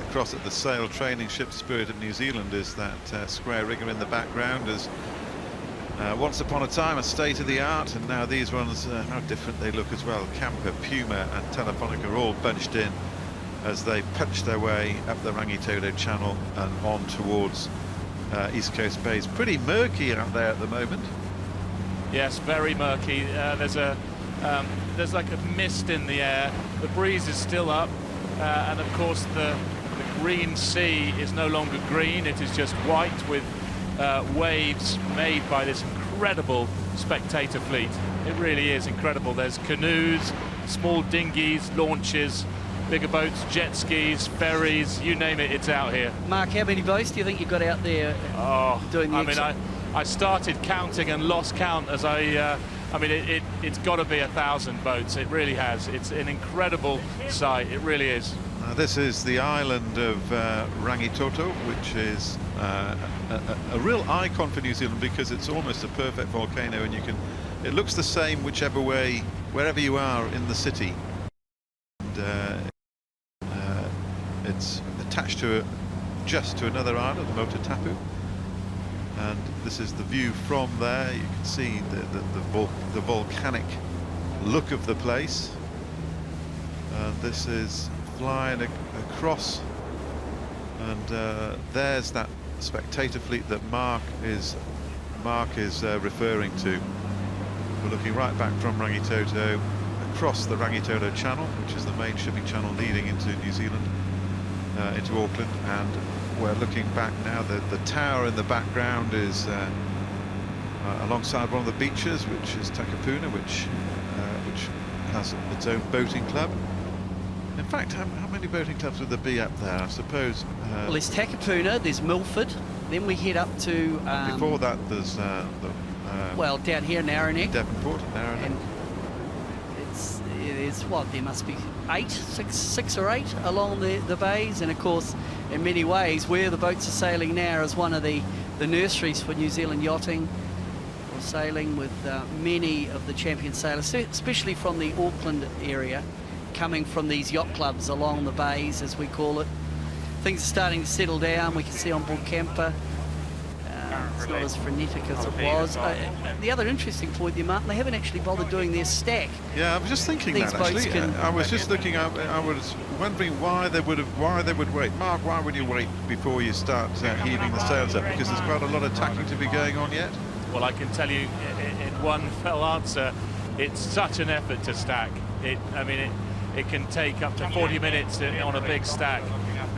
Speaker 1: across at the sail training ship Spirit of New Zealand. Is that square rigger in the background as once upon a time a state-of-the-art, and now these ones, how different they look as well. Camper, Puma and Telefonica are all bunched in as they punch their way up the Rangitoto Channel and on towards East Coast Bays. Pretty murky out there at the moment.
Speaker 12: Yes, very murky. There's like a mist in the air. The breeze is still up, and of course the green sea is no longer green. It is just white with waves made by this incredible spectator fleet. It really is incredible. There's canoes, small dinghies, launches, bigger boats, jet skis, ferries, you name it, it's out here.
Speaker 13: Mark, how many boats do you think you've got out there doing the exit?
Speaker 12: I started counting and lost count as it's got to be 1,000 boats. It really has. It's an incredible sight. It really is.
Speaker 1: This is the island of Rangitoto, which is a real icon for New Zealand because it's almost a perfect volcano, and it looks the same whichever way, wherever you are in the city. And it's attached just to another island, Motatapu, and this is the view from there. You can see the volcanic look of the place, and this is flying across, and there's that spectator fleet that Mark is referring to. We're looking right back from Rangitoto across the Rangitoto Channel, which is the main shipping channel leading into New Zealand, into Auckland, and we're looking back now. The tower in the background is alongside one of the beaches, which is Takapuna, which has its own boating club. In fact, how many boating clubs would there be up there? I suppose.
Speaker 13: Well, there's Takapuna, there's Milford, then we head up to.
Speaker 1: Before that, there's
Speaker 13: well, down here in Aranek.
Speaker 1: Devonport, Aranek.
Speaker 13: And there's what, there must be six or eight along the bays, and of course, in many ways, where the boats are sailing now is one of the nurseries for New Zealand yachting or sailing, with many of the champion sailors, especially from the Auckland area, coming from these yacht clubs along the bays, as we call it. Things are starting to settle down. We can see on board Camper, it's not as frenetic as it was. The other interesting point there, Martin, they haven't actually bothered doing their stack.
Speaker 1: Yeah, I was just thinking
Speaker 13: these
Speaker 1: that actually. I was just looking. I was wondering why they would wait. Mark, why would you wait before you start heaving the sails up? Because there's quite a lot of tacking to be going on yet.
Speaker 12: Well, I can tell you in one fell answer, it's such an effort to stack. It can take up to 40 minutes on a big stack.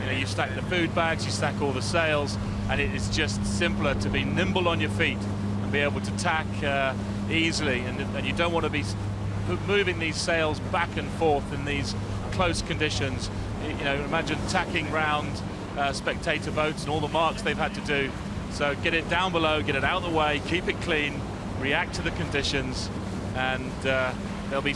Speaker 12: You know, you stack the food bags, you stack all the sails, and it is just simpler to be nimble on your feet and be able to tack easily. And you don't want to be moving these sails back and forth in these close conditions. You know, imagine tacking round spectator votes and all the marks they've had to do. So get it down below, get it out of the way, keep it clean, react to the conditions, and there'll be